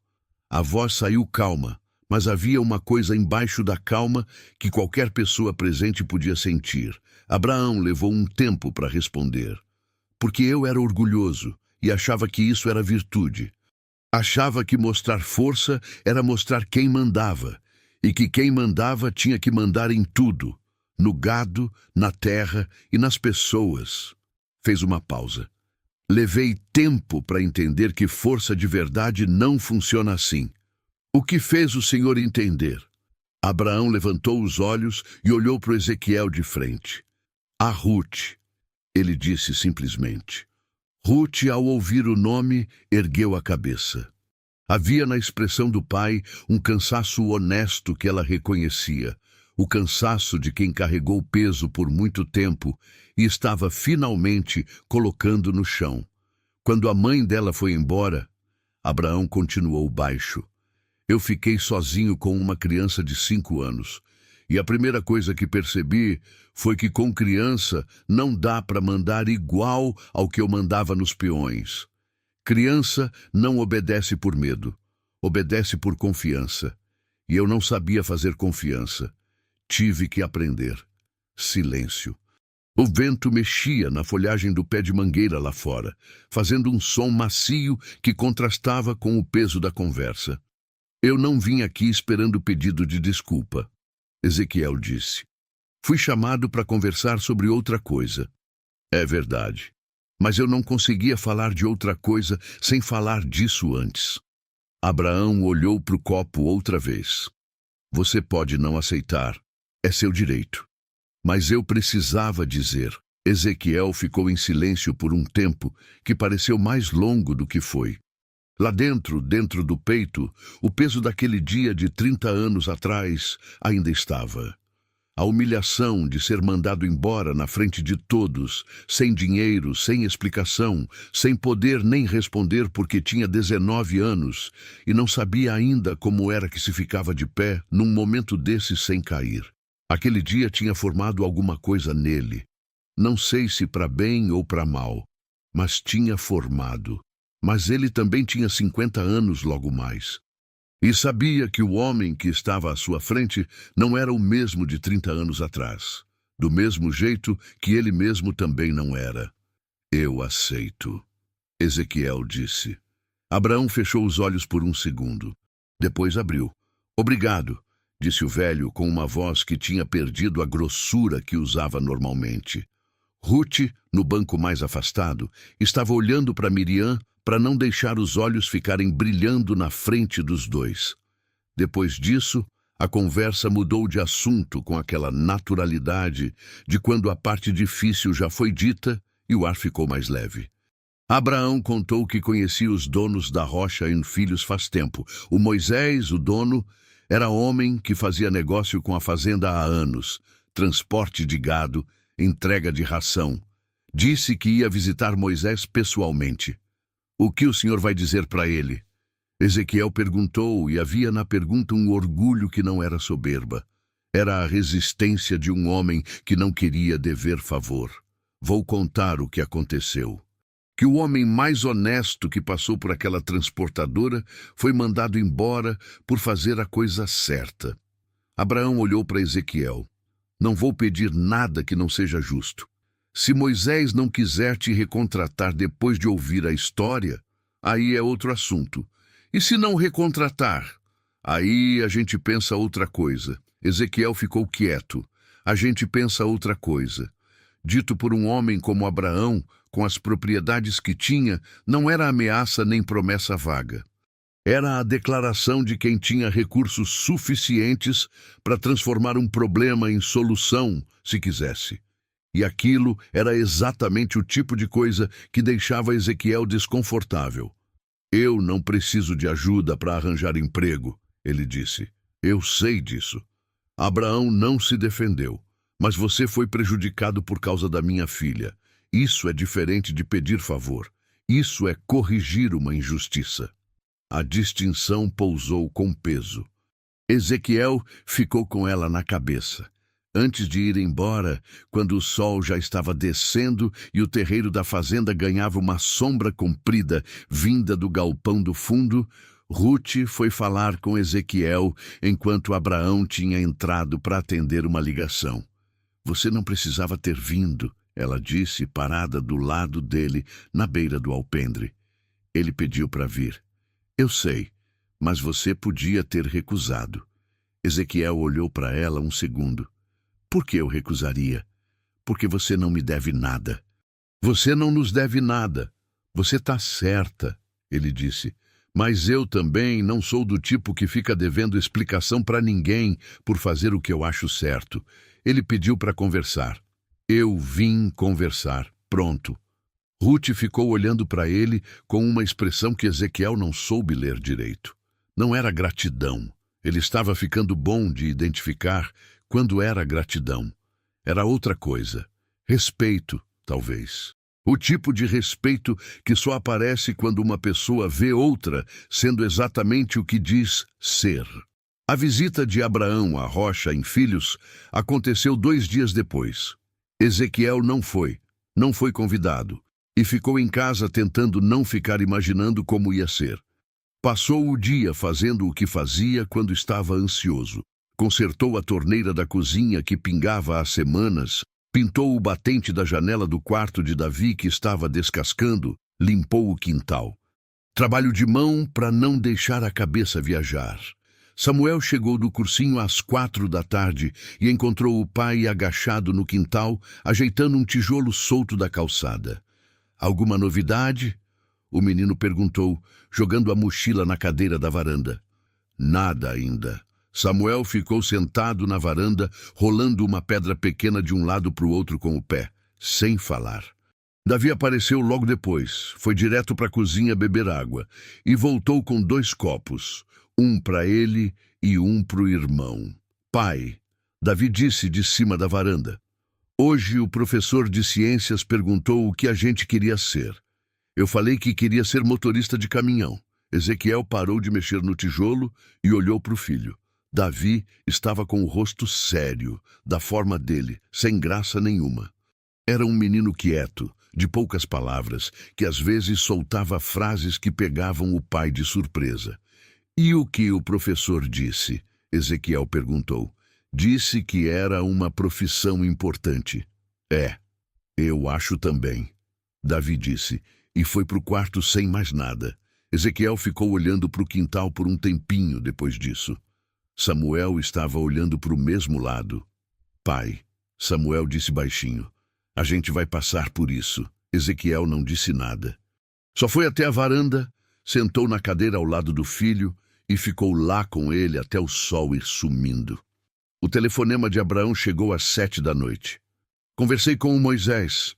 A voz saiu calma, mas havia uma coisa embaixo da calma que qualquer pessoa presente podia sentir. Abraão levou um tempo para responder. porque eu era orgulhoso e achava que isso era virtude. Achava que mostrar força era mostrar quem mandava, e que quem mandava tinha que mandar em tudo, no gado, na terra e nas pessoas. Fez uma pausa. Levei tempo para entender que força de verdade não funciona assim. O que fez o Senhor entender? Abraão levantou os olhos e olhou para Ezequiel de frente. A Ruth, ele disse simplesmente. Ruth, ao ouvir o nome, ergueu a cabeça. Havia na expressão do pai um cansaço honesto que ela reconhecia, o cansaço de quem carregou peso por muito tempo e estava finalmente colocando no chão. Quando a mãe dela foi embora, Abraão continuou baixo. Eu fiquei sozinho com uma criança de 5 anos. E a primeira coisa que percebi foi que com criança não dá para mandar igual ao que eu mandava nos peões. Criança não obedece por medo, obedece por confiança. E eu não sabia fazer confiança. Tive que aprender. Silêncio. O vento mexia na folhagem do pé de mangueira lá fora, fazendo um som macio que contrastava com o peso da conversa. Eu não vim aqui esperando pedido de desculpa. Ezequiel disse. Fui chamado para conversar sobre outra coisa. É verdade. Mas eu não conseguia falar de outra coisa sem falar disso antes. Abraão olhou para o copo outra vez. Você pode não aceitar. É seu direito. Mas eu precisava dizer. Ezequiel ficou em silêncio por um tempo que pareceu mais longo do que foi. Lá dentro do peito, o peso daquele dia de 30 anos atrás ainda estava. A humilhação de ser mandado embora na frente de todos, sem dinheiro, sem explicação, sem poder nem responder porque tinha 19 anos e não sabia ainda como era que se ficava de pé num momento desse sem cair. Aquele dia tinha formado alguma coisa nele. Não sei se para bem ou para mal, mas tinha formado. Mas ele também tinha 50 anos logo mais. E sabia que o homem que estava à sua frente não era o mesmo de 30 anos atrás. Do mesmo jeito que ele mesmo também não era. Eu aceito. Ezequiel disse. Abraão fechou os olhos por um segundo. Depois abriu. Obrigado, disse o velho com uma voz que tinha perdido a grossura que usava normalmente. Ruth, no banco mais afastado, estava olhando para Miriam para não deixar os olhos ficarem brilhando na frente dos dois. Depois disso, a conversa mudou de assunto com aquela naturalidade de quando a parte difícil já foi dita e o ar ficou mais leve. Abraão contou que conhecia os donos da rocha em Filhos faz tempo. O Moisés, o dono, era homem que fazia negócio com a fazenda há anos, transporte de gado, entrega de ração. Disse que ia visitar Moisés pessoalmente. O que o senhor vai dizer para ele? Ezequiel perguntou, e havia na pergunta um orgulho que não era soberba. Era a resistência de um homem que não queria dever favor. Vou contar o que aconteceu. Que o homem mais honesto que passou por aquela transportadora foi mandado embora por fazer a coisa certa. Abraão olhou para Ezequiel. Não vou pedir nada que não seja justo. Se Moisés não quiser te recontratar depois de ouvir a história, aí é outro assunto. E se não recontratar? Aí a gente pensa outra coisa. Ezequiel ficou quieto. A gente pensa outra coisa. Dito por um homem como Abraão, com as propriedades que tinha, não era ameaça nem promessa vaga. Era a declaração de quem tinha recursos suficientes para transformar um problema em solução, se quisesse. E aquilo era exatamente o tipo de coisa que deixava Ezequiel desconfortável. Eu não preciso de ajuda para arranjar emprego, ele disse. Eu sei disso. Abraão não se defendeu. Mas você foi prejudicado por causa da minha filha. Isso é diferente de pedir favor. Isso é corrigir uma injustiça. A distinção pousou com peso. Ezequiel ficou com ela na cabeça. Antes de ir embora, quando o sol já estava descendo e o terreiro da fazenda ganhava uma sombra comprida vinda do galpão do fundo, Ruth foi falar com Ezequiel enquanto Abraão tinha entrado para atender uma ligação. Você não precisava ter vindo, ela disse, parada do lado dele, na beira do alpendre. Ele pediu para vir. Eu sei, mas você podia ter recusado. Ezequiel olhou para ela um segundo. Por que eu recusaria? Porque você não me deve nada. Você não nos deve nada. Você está certa, ele disse. Mas eu também não sou do tipo que fica devendo explicação para ninguém por fazer o que eu acho certo. Ele pediu para conversar. Eu vim conversar. Pronto. Ruth ficou olhando para ele com uma expressão que Ezequiel não soube ler direito. Não era gratidão. Ele estava ficando bom de identificar quando era gratidão. Era outra coisa. Respeito, talvez. O tipo de respeito que só aparece quando uma pessoa vê outra sendo exatamente o que diz ser. A visita de Abraão à rocha em Filhos aconteceu 2 dias depois. Ezequiel não foi convidado, e ficou em casa tentando não ficar imaginando como ia ser. Passou o dia fazendo o que fazia quando estava ansioso. Consertou a torneira da cozinha que pingava há semanas, pintou o batente da janela do quarto de Davi que estava descascando, limpou o quintal. Trabalho de mão para não deixar a cabeça viajar. Samuel chegou do cursinho às 4 da tarde e encontrou o pai agachado no quintal, ajeitando um tijolo solto da calçada. Alguma novidade? O menino perguntou, jogando a mochila na cadeira da varanda. Nada ainda. Samuel ficou sentado na varanda, rolando uma pedra pequena de um lado para o outro com o pé, sem falar. Davi apareceu logo depois, foi direto para a cozinha beber água e voltou com 2 copos, um para ele e um para o irmão. Pai, Davi disse de cima da varanda. Hoje o professor de ciências perguntou o que a gente queria ser. Eu falei que queria ser motorista de caminhão. Ezequiel parou de mexer no tijolo e olhou para o filho. Davi estava com o rosto sério, da forma dele, sem graça nenhuma. Era um menino quieto, de poucas palavras, que às vezes soltava frases que pegavam o pai de surpresa. E o que o professor disse? Ezequiel perguntou. Disse que era uma profissão importante. Eu acho também. Davi disse, e foi para o quarto sem mais nada. Ezequiel ficou olhando para o quintal por um tempinho depois disso. Samuel estava olhando para o mesmo lado. Pai, Samuel disse baixinho, a gente vai passar por isso. Ezequiel não disse nada. Só foi até a varanda, sentou na cadeira ao lado do filho e ficou lá com ele até o sol ir sumindo. O telefonema de Abraão chegou às 7 da noite. Conversei com o Moisés,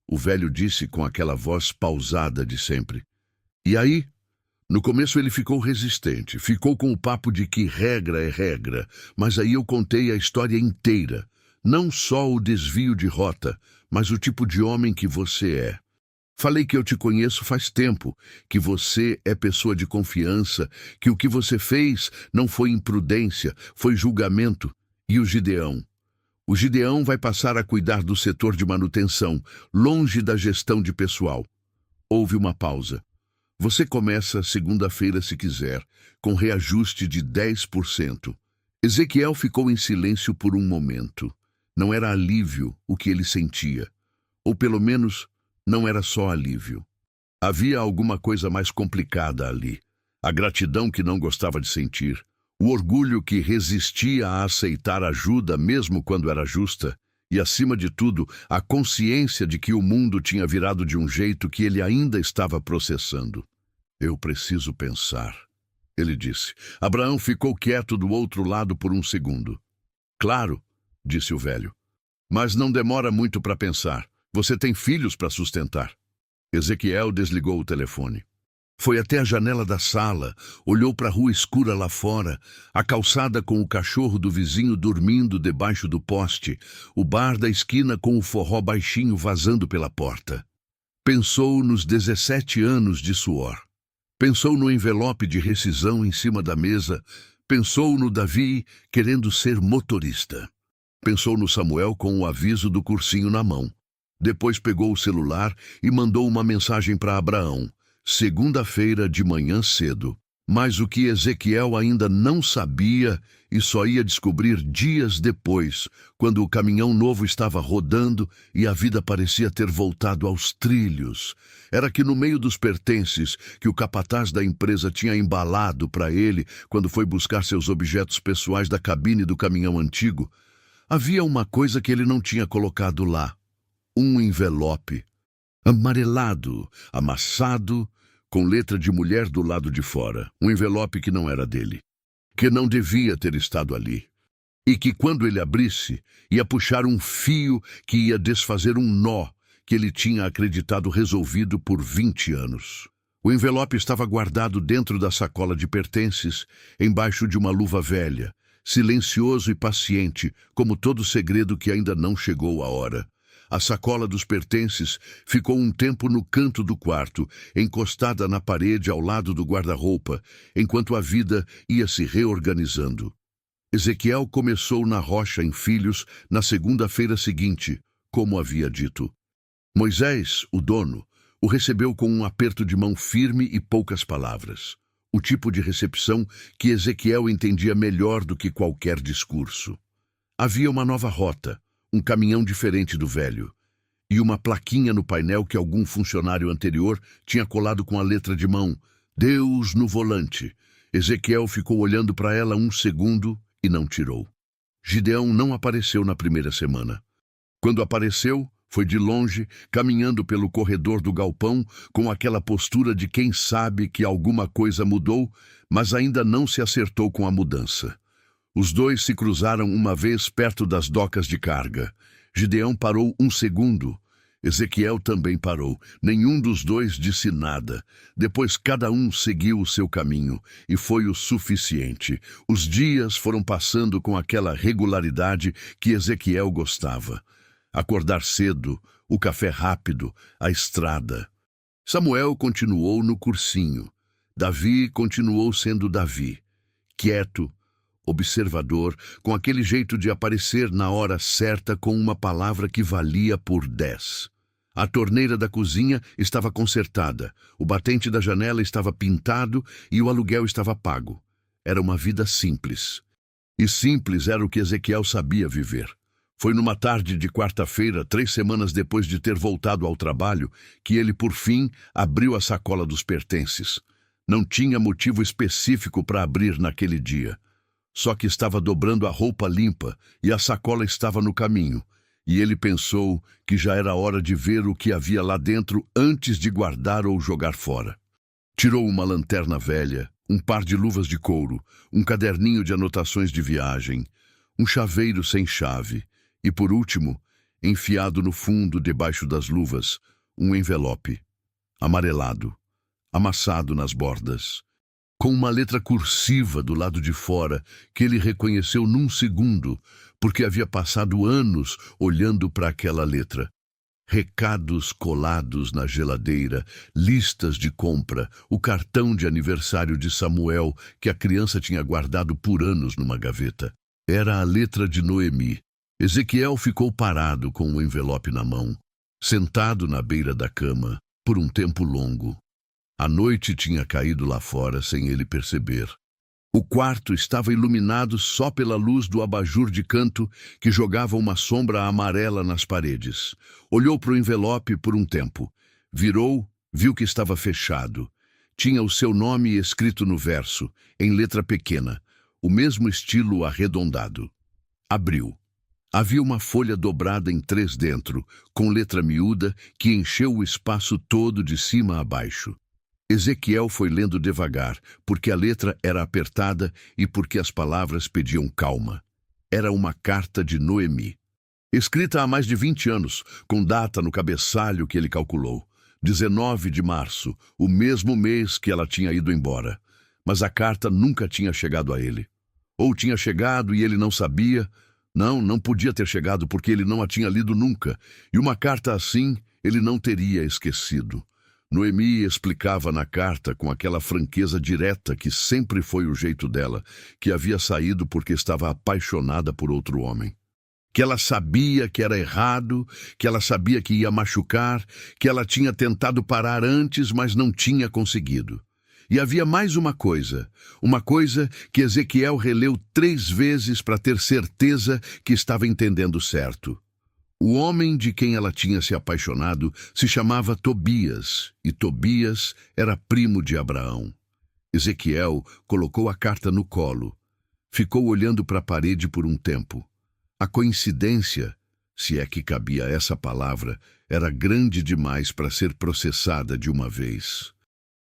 o velho disse com aquela voz pausada de sempre. E aí? No começo ele ficou resistente, ficou com o papo de que regra é regra, mas aí eu contei a história inteira, não só o desvio de rota, mas o tipo de homem que você é. Falei que eu te conheço faz tempo, que você é pessoa de confiança, que o que você fez não foi imprudência, foi julgamento. E o Gideão? O Gideão vai passar a cuidar do setor de manutenção, longe da gestão de pessoal. Houve uma pausa. Você começa segunda-feira se quiser, com reajuste de 10%. Ezequiel ficou em silêncio por um momento. Não era alívio o que ele sentia. Ou pelo menos, não era só alívio. Havia alguma coisa mais complicada ali. A gratidão que não gostava de sentir. O orgulho que resistia a aceitar ajuda mesmo quando era justa. E, acima de tudo, a consciência de que o mundo tinha virado de um jeito que ele ainda estava processando. Eu preciso pensar, ele disse. Abraão ficou quieto do outro lado por um segundo. Claro, disse o velho. Mas não demora muito para pensar. Você tem filhos para sustentar. Ezequiel desligou o telefone. Foi até a janela da sala, olhou para a rua escura lá fora, a calçada com o cachorro do vizinho dormindo debaixo do poste, o bar da esquina com o forró baixinho vazando pela porta. Pensou nos 17 anos de suor. Pensou no envelope de rescisão em cima da mesa, pensou no Davi querendo ser motorista. Pensou no Samuel com o aviso do cursinho na mão. Depois pegou o celular e mandou uma mensagem para Abraão. Segunda-feira de manhã cedo. Mas o que Ezequiel ainda não sabia e só ia descobrir dias depois, quando o caminhão novo estava rodando e a vida parecia ter voltado aos trilhos. Era que no meio dos pertences que o capataz da empresa tinha embalado para ele quando foi buscar seus objetos pessoais da cabine do caminhão antigo, havia uma coisa que ele não tinha colocado lá: um envelope amarelado, amassado, com letra de mulher do lado de fora. Um envelope que não era dele, que não devia ter estado ali, e que, quando ele abrisse, ia puxar um fio que ia desfazer um nó que ele tinha acreditado resolvido por 20 anos. O envelope estava guardado dentro da sacola de pertences, embaixo de uma luva velha, silencioso e paciente, como todo segredo que ainda não chegou a hora. A sacola dos pertences ficou um tempo no canto do quarto, encostada na parede ao lado do guarda-roupa, enquanto a vida ia se reorganizando. Ezequiel começou na Rocha em Filhos na segunda-feira seguinte, como havia dito. Moisés, o dono, o recebeu com um aperto de mão firme e poucas palavras. O tipo de recepção que Ezequiel entendia melhor do que qualquer discurso. Havia uma nova rota, um caminhão diferente do velho, e uma plaquinha no painel que algum funcionário anterior tinha colado com a letra de mão: Deus no volante. Ezequiel ficou olhando para ela um segundo e não tirou. Gideão não apareceu na primeira semana. Quando apareceu, foi de longe, caminhando pelo corredor do galpão, com aquela postura de quem sabe que alguma coisa mudou, mas ainda não se acertou com a mudança. Os dois se cruzaram uma vez perto das docas de carga. Gideão parou um segundo. Ezequiel também parou. Nenhum dos dois disse nada. Depois cada um seguiu o seu caminho, e foi o suficiente. Os dias foram passando com aquela regularidade que Ezequiel gostava. Acordar cedo, o café rápido, a estrada. Samuel continuou no cursinho. Davi continuou sendo Davi. Quieto, observador, com aquele jeito de aparecer na hora certa com uma palavra que valia por 10. A torneira da cozinha estava consertada, o batente da janela estava pintado e o aluguel estava pago. Era uma vida simples. E simples era o que Ezequiel sabia viver. Foi numa tarde de quarta-feira, 3 semanas depois de ter voltado ao trabalho, que ele, por fim, abriu a sacola dos pertences. Não tinha motivo específico para abrir naquele dia. Só que estava dobrando a roupa limpa e a sacola estava no caminho, e ele pensou que já era hora de ver o que havia lá dentro antes de guardar ou jogar fora. Tirou uma lanterna velha, um par de luvas de couro, um caderninho de anotações de viagem, um chaveiro sem chave e, por último, enfiado no fundo debaixo das luvas, um envelope, amarelado, amassado nas bordas, com uma letra cursiva do lado de fora que ele reconheceu num segundo, porque havia passado anos olhando para aquela letra. Recados colados na geladeira, listas de compra, o cartão de aniversário de Samuel que a criança tinha guardado por anos numa gaveta. Era a letra de Noemi. Ezequiel ficou parado com o envelope na mão, sentado na beira da cama, por um tempo longo. A noite tinha caído lá fora sem ele perceber. O quarto estava iluminado só pela luz do abajur de canto que jogava uma sombra amarela nas paredes. Olhou para o envelope por um tempo. Virou, viu que estava fechado. Tinha o seu nome escrito no verso, em letra pequena, o mesmo estilo arredondado. Abriu. Havia uma folha dobrada em 3 dentro, com letra miúda que encheu o espaço todo de cima a baixo. Ezequiel foi lendo devagar, porque a letra era apertada e porque as palavras pediam calma. Era uma carta de Noemi, escrita há mais de 20 anos, com data no cabeçalho que ele calculou. 19 de março, o mesmo mês que ela tinha ido embora. Mas a carta nunca tinha chegado a ele. Ou tinha chegado e ele não sabia. Não podia ter chegado porque ele não a tinha lido nunca. E uma carta assim ele não teria esquecido. Noemi explicava na carta, com aquela franqueza direta que sempre foi o jeito dela, que havia saído porque estava apaixonada por outro homem. Que ela sabia que era errado, que ela sabia que ia machucar, que ela tinha tentado parar antes, mas não tinha conseguido. E havia mais uma coisa que Ezequiel releu 3 vezes para ter certeza que estava entendendo certo. O homem de quem ela tinha se apaixonado se chamava Tobias, e Tobias era primo de Abraão. Ezequiel colocou a carta no colo. Ficou olhando para a parede por um tempo. A coincidência, se é que cabia essa palavra, era grande demais para ser processada de uma vez.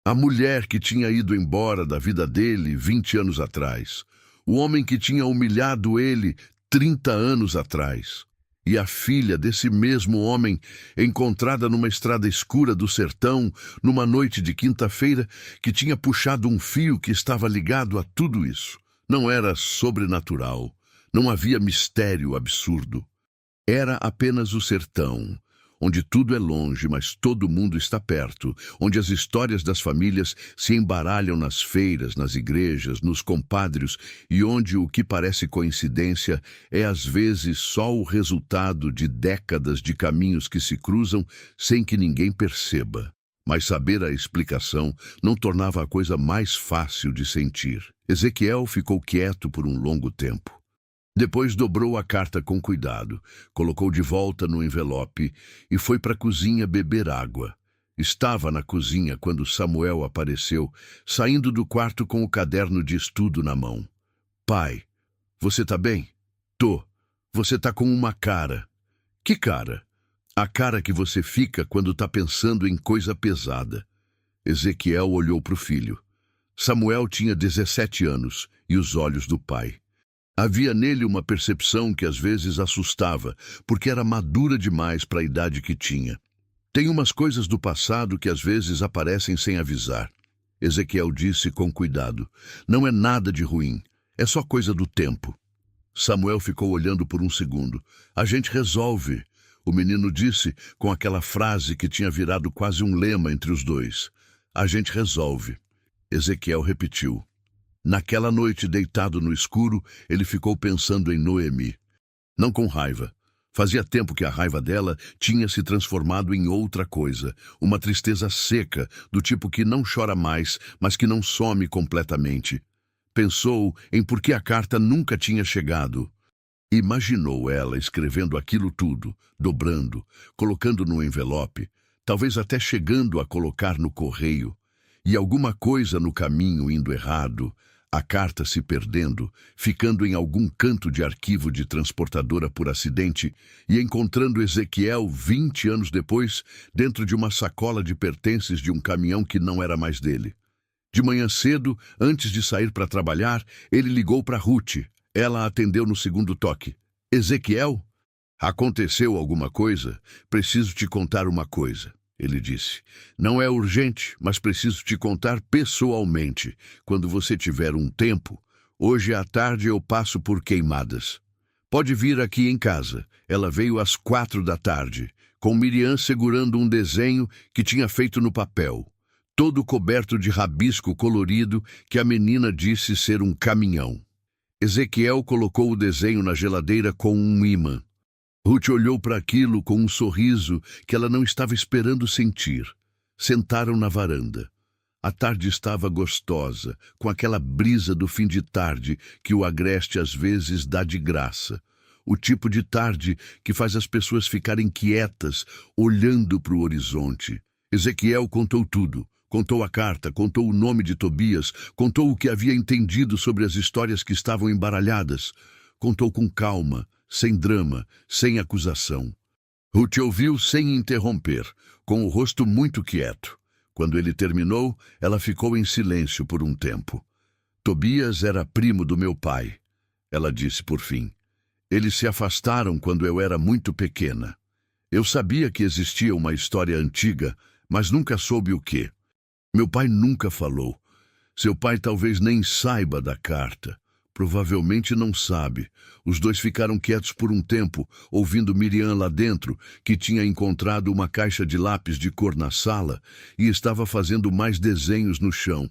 A mulher que tinha ido embora da vida dele 20 anos atrás. O homem que tinha humilhado ele 30 anos atrás. E a filha desse mesmo homem, encontrada numa estrada escura do sertão, numa noite de quinta-feira, que tinha puxado um fio que estava ligado a tudo isso. Não era sobrenatural, não havia mistério absurdo. Era apenas o sertão, onde tudo é longe, mas todo mundo está perto, onde as histórias das famílias se embaralham nas feiras, nas igrejas, nos compadrios, e onde o que parece coincidência é às vezes só o resultado de décadas de caminhos que se cruzam sem que ninguém perceba. Mas saber a explicação não tornava a coisa mais fácil de sentir. Ezequiel ficou quieto por um longo tempo. Depois dobrou a carta com cuidado, colocou de volta no envelope e foi para a cozinha beber água. Estava na cozinha quando Samuel apareceu, saindo do quarto com o caderno de estudo na mão. Pai, você tá bem? Tô. Você tá com uma cara. Que cara? A cara que você fica quando tá pensando em coisa pesada. Ezequiel olhou para o filho. Samuel tinha 17 anos e os olhos do pai. Havia nele uma percepção que às vezes assustava, porque era madura demais para a idade que tinha. Tem umas coisas do passado que às vezes aparecem sem avisar. Ezequiel disse com cuidado. Não é nada de ruim, é só coisa do tempo. Samuel ficou olhando por um segundo. A gente resolve, o menino disse com aquela frase que tinha virado quase um lema entre os dois. A gente resolve. Ezequiel repetiu. Naquela noite, deitado no escuro, ele ficou pensando em Noemi. Não com raiva. Fazia tempo que a raiva dela tinha se transformado em outra coisa, uma tristeza seca, do tipo que não chora mais, mas que não some completamente. Pensou em por que a carta nunca tinha chegado. Imaginou ela escrevendo aquilo tudo, dobrando, colocando no envelope, talvez até chegando a colocar no correio, e alguma coisa no caminho indo errado, a carta se perdendo, ficando em algum canto de arquivo de transportadora por acidente e encontrando Ezequiel 20 anos depois dentro de uma sacola de pertences de um caminhão que não era mais dele. De manhã cedo, antes de sair para trabalhar, ele ligou para Ruth. Ela atendeu no segundo toque. Ezequiel? Aconteceu alguma coisa? Preciso te contar uma coisa. Ele disse, não é urgente, mas preciso te contar pessoalmente. Quando você tiver um tempo, hoje à tarde eu passo por Queimadas. Pode vir aqui em casa. Ela veio às 4 da tarde, com Miriam segurando um desenho que tinha feito no papel, todo coberto de rabisco colorido que a menina disse ser um caminhão. Ezequiel colocou o desenho na geladeira com um ímã. Ruth olhou para aquilo com um sorriso que ela não estava esperando sentir. Sentaram na varanda. A tarde estava gostosa, com aquela brisa do fim de tarde que o Agreste às vezes dá de graça. O tipo de tarde que faz as pessoas ficarem quietas, olhando para o horizonte. Ezequiel contou tudo. Contou a carta, contou o nome de Tobias, contou o que havia entendido sobre as histórias que estavam embaralhadas. Contou com calma, sem drama, sem acusação. Ruth ouviu sem interromper, com o rosto muito quieto. Quando ele terminou, ela ficou em silêncio por um tempo. Tobias era primo do meu pai, ela disse por fim. Eles se afastaram quando eu era muito pequena. Eu sabia que existia uma história antiga, mas nunca soube o quê. Meu pai nunca falou. Seu pai talvez nem saiba da carta. Provavelmente não sabe. Os dois ficaram quietos por um tempo, ouvindo Miriam lá dentro, que tinha encontrado uma caixa de lápis de cor na sala e estava fazendo mais desenhos no chão.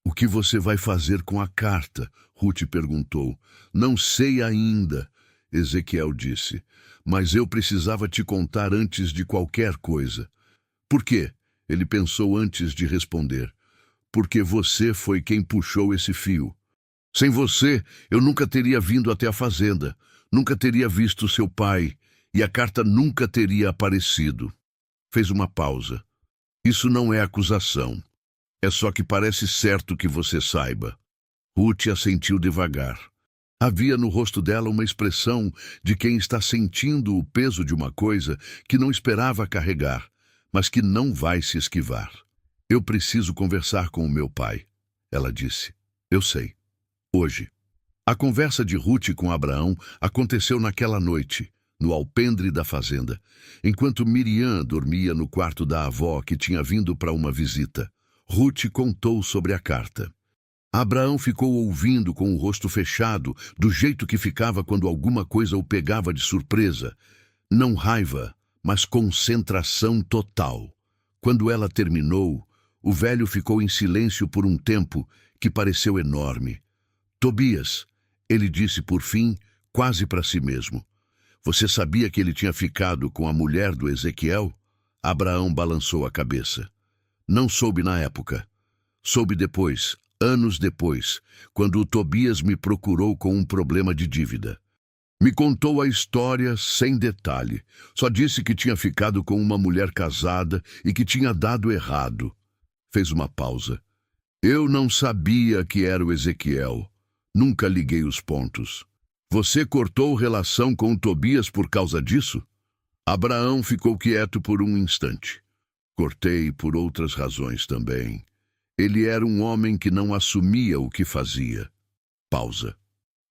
O que você vai fazer com a carta? Ruth perguntou. Não sei ainda, Ezequiel disse, mas eu precisava te contar antes de qualquer coisa. Por quê? Ele pensou antes de responder. porque você foi quem puxou esse fio. Sem você, eu nunca teria vindo até a fazenda, nunca teria visto seu pai, e a carta nunca teria aparecido. Fez uma pausa. Isso não é acusação. É só que parece certo que você saiba. Ruth assentiu devagar. Havia no rosto dela uma expressão de quem está sentindo o peso de uma coisa que não esperava carregar, mas que não vai se esquivar. Eu preciso conversar com o meu pai, ela disse. Eu sei. Hoje. A conversa de Ruth com Abraão aconteceu naquela noite, no alpendre da fazenda, enquanto Miriam dormia no quarto da avó que tinha vindo para uma visita. Ruth contou sobre a carta. Abraão ficou ouvindo com o rosto fechado, do jeito que ficava quando alguma coisa o pegava de surpresa. Não raiva, mas concentração total. Quando ela terminou, o velho ficou em silêncio por um tempo que pareceu enorme. Tobias, ele disse por fim, quase para si mesmo. Você sabia que ele tinha ficado com a mulher do Ezequiel? Abraão balançou a cabeça. Não soube na época. Soube depois, anos depois, quando o Tobias me procurou com um problema de dívida. Me contou a história sem detalhe. Só disse que tinha ficado com uma mulher casada e que tinha dado errado. Fez uma pausa. Eu não sabia que era o Ezequiel. Nunca liguei os pontos. Você cortou relação com o Tobias por causa disso? Abraão ficou quieto por um instante. Cortei por outras razões também. Ele era um homem que não assumia o que fazia. Pausa.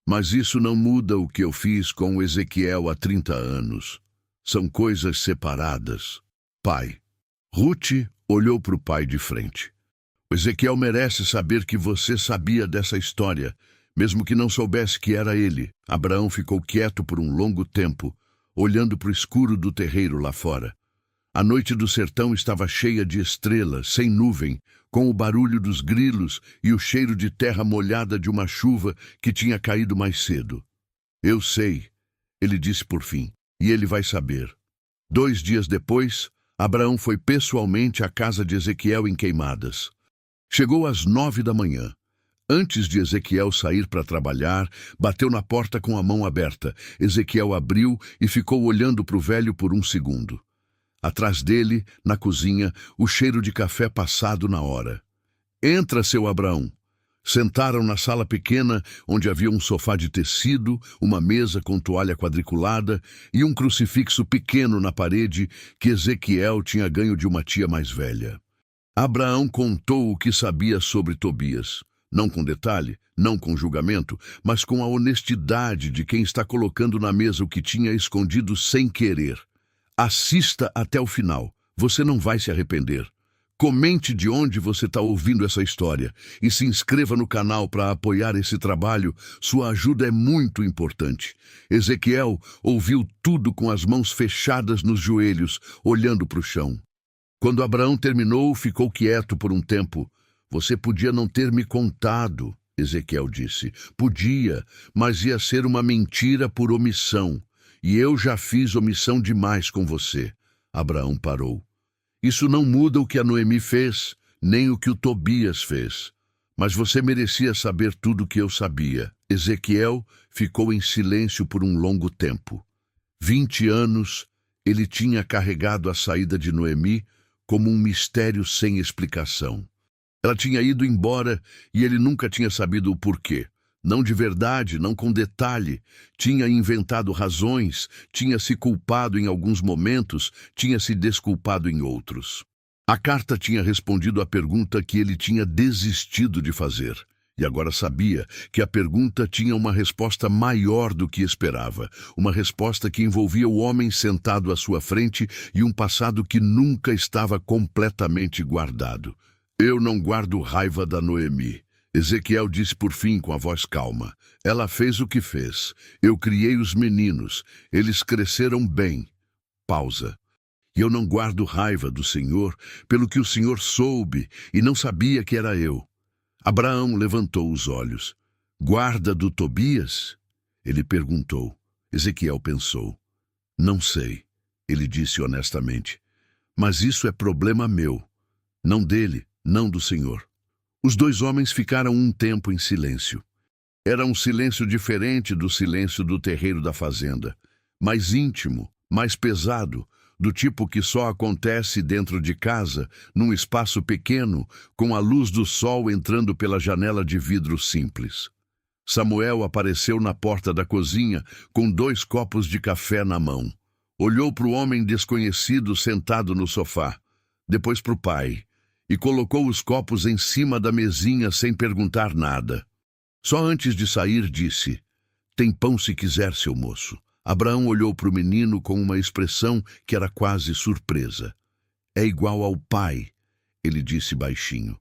Mas isso não muda o que eu fiz com o Ezequiel há 30 anos. São coisas separadas. Pai. Ruth olhou para o pai de frente. O Ezequiel merece saber que você sabia dessa história, mesmo que não soubesse que era ele. Abraão ficou quieto por um longo tempo, olhando para o escuro do terreiro lá fora. A noite do sertão estava cheia de estrelas, sem nuvem, com o barulho dos grilos e o cheiro de terra molhada de uma chuva que tinha caído mais cedo. Eu sei, ele disse por fim, e ele vai saber. 2 dias depois, Abraão foi pessoalmente à casa de Ezequiel em Queimadas. Chegou às 9 da manhã. Antes de Ezequiel sair para trabalhar, bateu na porta com a mão aberta. Ezequiel abriu e ficou olhando para o velho por um segundo. Atrás dele, na cozinha, o cheiro de café passado na hora. Entra, seu Abraão. Sentaram na sala pequena, onde havia um sofá de tecido, uma mesa com toalha quadriculada e um crucifixo pequeno na parede que Ezequiel tinha ganho de uma tia mais velha. Abraão contou o que sabia sobre Tobias. Não com detalhe, não com julgamento, mas com a honestidade de quem está colocando na mesa o que tinha escondido sem querer. Assista até o final. Você não vai se arrepender. Comente de onde você está ouvindo essa história e se inscreva no canal para apoiar esse trabalho. Sua ajuda é muito importante. Ezequiel ouviu tudo com as mãos fechadas nos joelhos, olhando para o chão. Quando Abraão terminou, ficou quieto por um tempo. Você podia não ter me contado, Ezequiel disse. Podia, mas ia ser uma mentira por omissão. E eu já fiz omissão demais com você. Abraão parou. Isso não muda o que a Noemi fez, nem o que o Tobias fez. Mas você merecia saber tudo o que eu sabia. Ezequiel ficou em silêncio por um longo tempo. 20 anos, ele tinha carregado a saída de Noemi como um mistério sem explicação. Ela tinha ido embora e ele nunca tinha sabido o porquê. Não de verdade, não com detalhe. Tinha inventado razões, tinha se culpado em alguns momentos, tinha se desculpado em outros. A carta tinha respondido à pergunta que ele tinha desistido de fazer. E agora sabia que a pergunta tinha uma resposta maior do que esperava. Uma resposta que envolvia o homem sentado à sua frente e um passado que nunca estava completamente guardado. Eu não guardo raiva da Noemi. Ezequiel disse por fim com a voz calma. Ela fez o que fez. Eu criei os meninos. Eles cresceram bem. Pausa. E eu não guardo raiva do Senhor pelo que o Senhor soube e não sabia que era eu. Abraão levantou os olhos. Guarda do Tobias? Ele perguntou. Ezequiel pensou. Não sei, ele disse honestamente. Mas isso é problema meu. Não dele, não do Senhor. Os dois homens ficaram um tempo em silêncio. Era um silêncio diferente do silêncio do terreiro da fazenda, mais íntimo, mais pesado, do tipo que só acontece dentro de casa, num espaço pequeno, com a luz do sol entrando pela janela de vidro simples. Samuel apareceu na porta da cozinha com 2 copos de café na mão. Olhou para o homem desconhecido sentado no sofá, depois para o pai, e colocou os copos em cima da mesinha sem perguntar nada. Só antes de sair disse: "Tem pão se quiser, seu moço." Abraão olhou para o menino com uma expressão que era quase surpresa. "É igual ao pai," ele disse baixinho.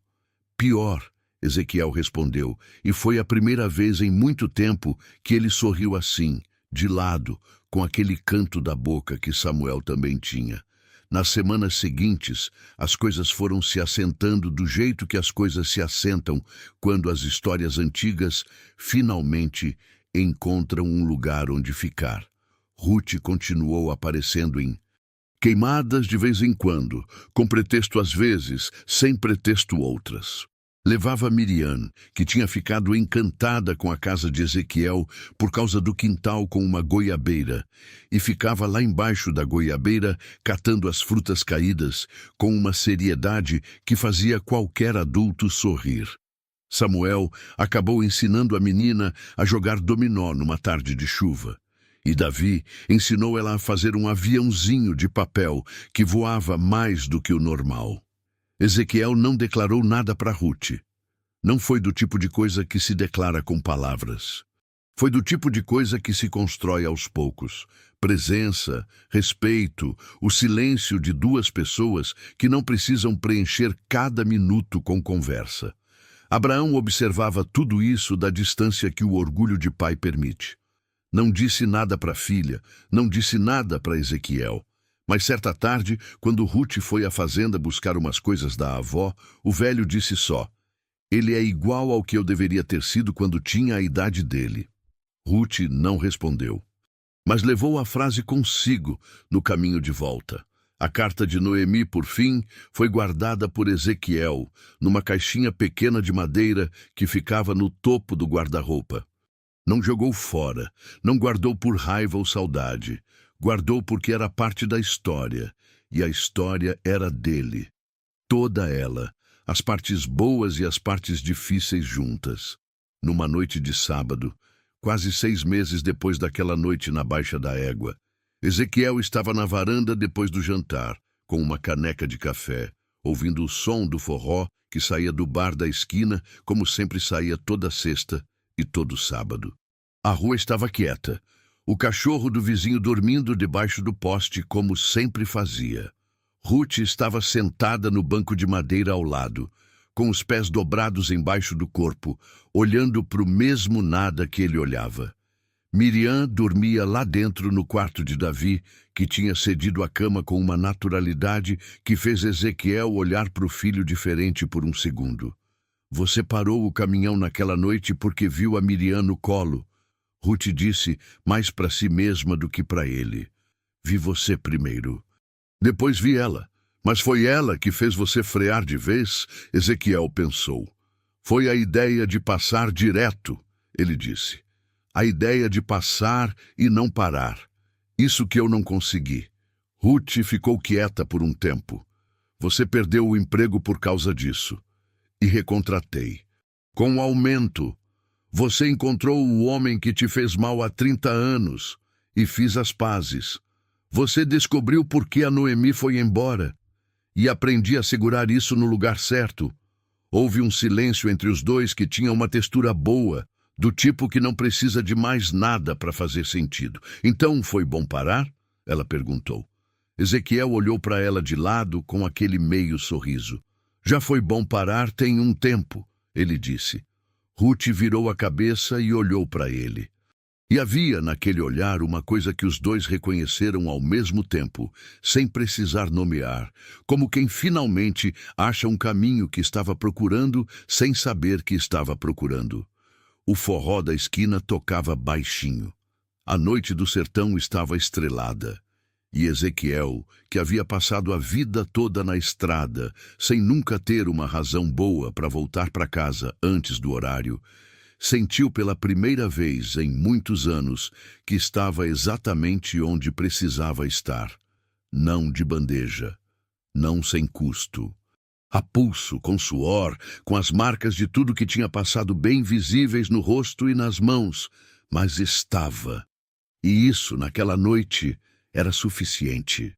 "Pior," Ezequiel respondeu, e foi a primeira vez em muito tempo que ele sorriu assim, de lado, com aquele canto da boca que Samuel também tinha. Nas semanas seguintes, as coisas foram se assentando do jeito que as coisas se assentam quando as histórias antigas finalmente encontram um lugar onde ficar. Ruth continuou aparecendo em queimadas de vez em quando, com pretexto às vezes, sem pretexto outras. Levava Miriam, que tinha ficado encantada com a casa de Ezequiel por causa do quintal com uma goiabeira, e ficava lá embaixo da goiabeira catando as frutas caídas com uma seriedade que fazia qualquer adulto sorrir. Samuel acabou ensinando a menina a jogar dominó numa tarde de chuva. E Davi ensinou ela a fazer um aviãozinho de papel que voava mais do que o normal. Ezequiel não declarou nada para Ruth. Não foi do tipo de coisa que se declara com palavras. Foi do tipo de coisa que se constrói aos poucos. Presença, respeito, o silêncio de 2 pessoas que não precisam preencher cada minuto com conversa. Abraão observava tudo isso da distância que o orgulho de pai permite. Não disse nada para a filha, não disse nada para Ezequiel. Mas certa tarde, quando Ruth foi à fazenda buscar umas coisas da avó, o velho disse só: "Ele é igual ao que eu deveria ter sido quando tinha a idade dele." Ruth não respondeu, mas levou a frase consigo no caminho de volta. A carta de Noemi, por fim, foi guardada por Ezequiel, numa caixinha pequena de madeira que ficava no topo do guarda-roupa. Não jogou fora, não guardou por raiva ou saudade. Guardou porque era parte da história, e a história era dele. Toda ela, as partes boas e as partes difíceis juntas. Numa noite de sábado, quase 6 meses depois daquela noite na Baixa da Égua, Ezequiel estava na varanda depois do jantar, com uma caneca de café, ouvindo o som do forró que saía do bar da esquina, como sempre saía toda sexta e todo sábado. A rua estava quieta, o cachorro do vizinho dormindo debaixo do poste, como sempre fazia. Ruth estava sentada no banco de madeira ao lado, com os pés dobrados embaixo do corpo, olhando para o mesmo nada que ele olhava. Miriam dormia lá dentro no quarto de Davi, que tinha cedido a cama com uma naturalidade que fez Ezequiel olhar para o filho diferente por um segundo. "Você parou o caminhão naquela noite porque viu a Miriam no colo." Ruth disse, mais para si mesma do que para ele. "Vi você primeiro. Depois vi ela. Mas foi ela que fez você frear de vez?" Ezequiel pensou. "Foi a ideia de passar direto," ele disse. "A ideia de passar e não parar. Isso que eu não consegui." Ruth ficou quieta por um tempo. "Você perdeu o emprego por causa disso. E recontratei. Com o aumento. Você encontrou o homem que te fez mal há 30 anos. E fiz as pazes. Você descobriu por que a Noemi foi embora. E aprendi a segurar isso no lugar certo. Houve um silêncio entre os dois que tinha uma textura boa, do tipo que não precisa de mais nada para fazer sentido. Então foi bom parar?" ela perguntou. Ezequiel olhou para ela de lado com aquele meio sorriso. "Já foi bom parar tem um tempo," ele disse. Ruth virou a cabeça e olhou para ele. E havia naquele olhar uma coisa que os dois reconheceram ao mesmo tempo, sem precisar nomear, como quem finalmente acha um caminho que estava procurando sem saber que estava procurando. O forró da esquina tocava baixinho. A noite do sertão estava estrelada. E Ezequiel, que havia passado a vida toda na estrada, sem nunca ter uma razão boa para voltar para casa antes do horário, sentiu pela primeira vez em muitos anos que estava exatamente onde precisava estar. Não de bandeja, não sem custo. A pulso, com suor, com as marcas de tudo que tinha passado bem visíveis no rosto e nas mãos, mas estava. E isso, naquela noite, era suficiente.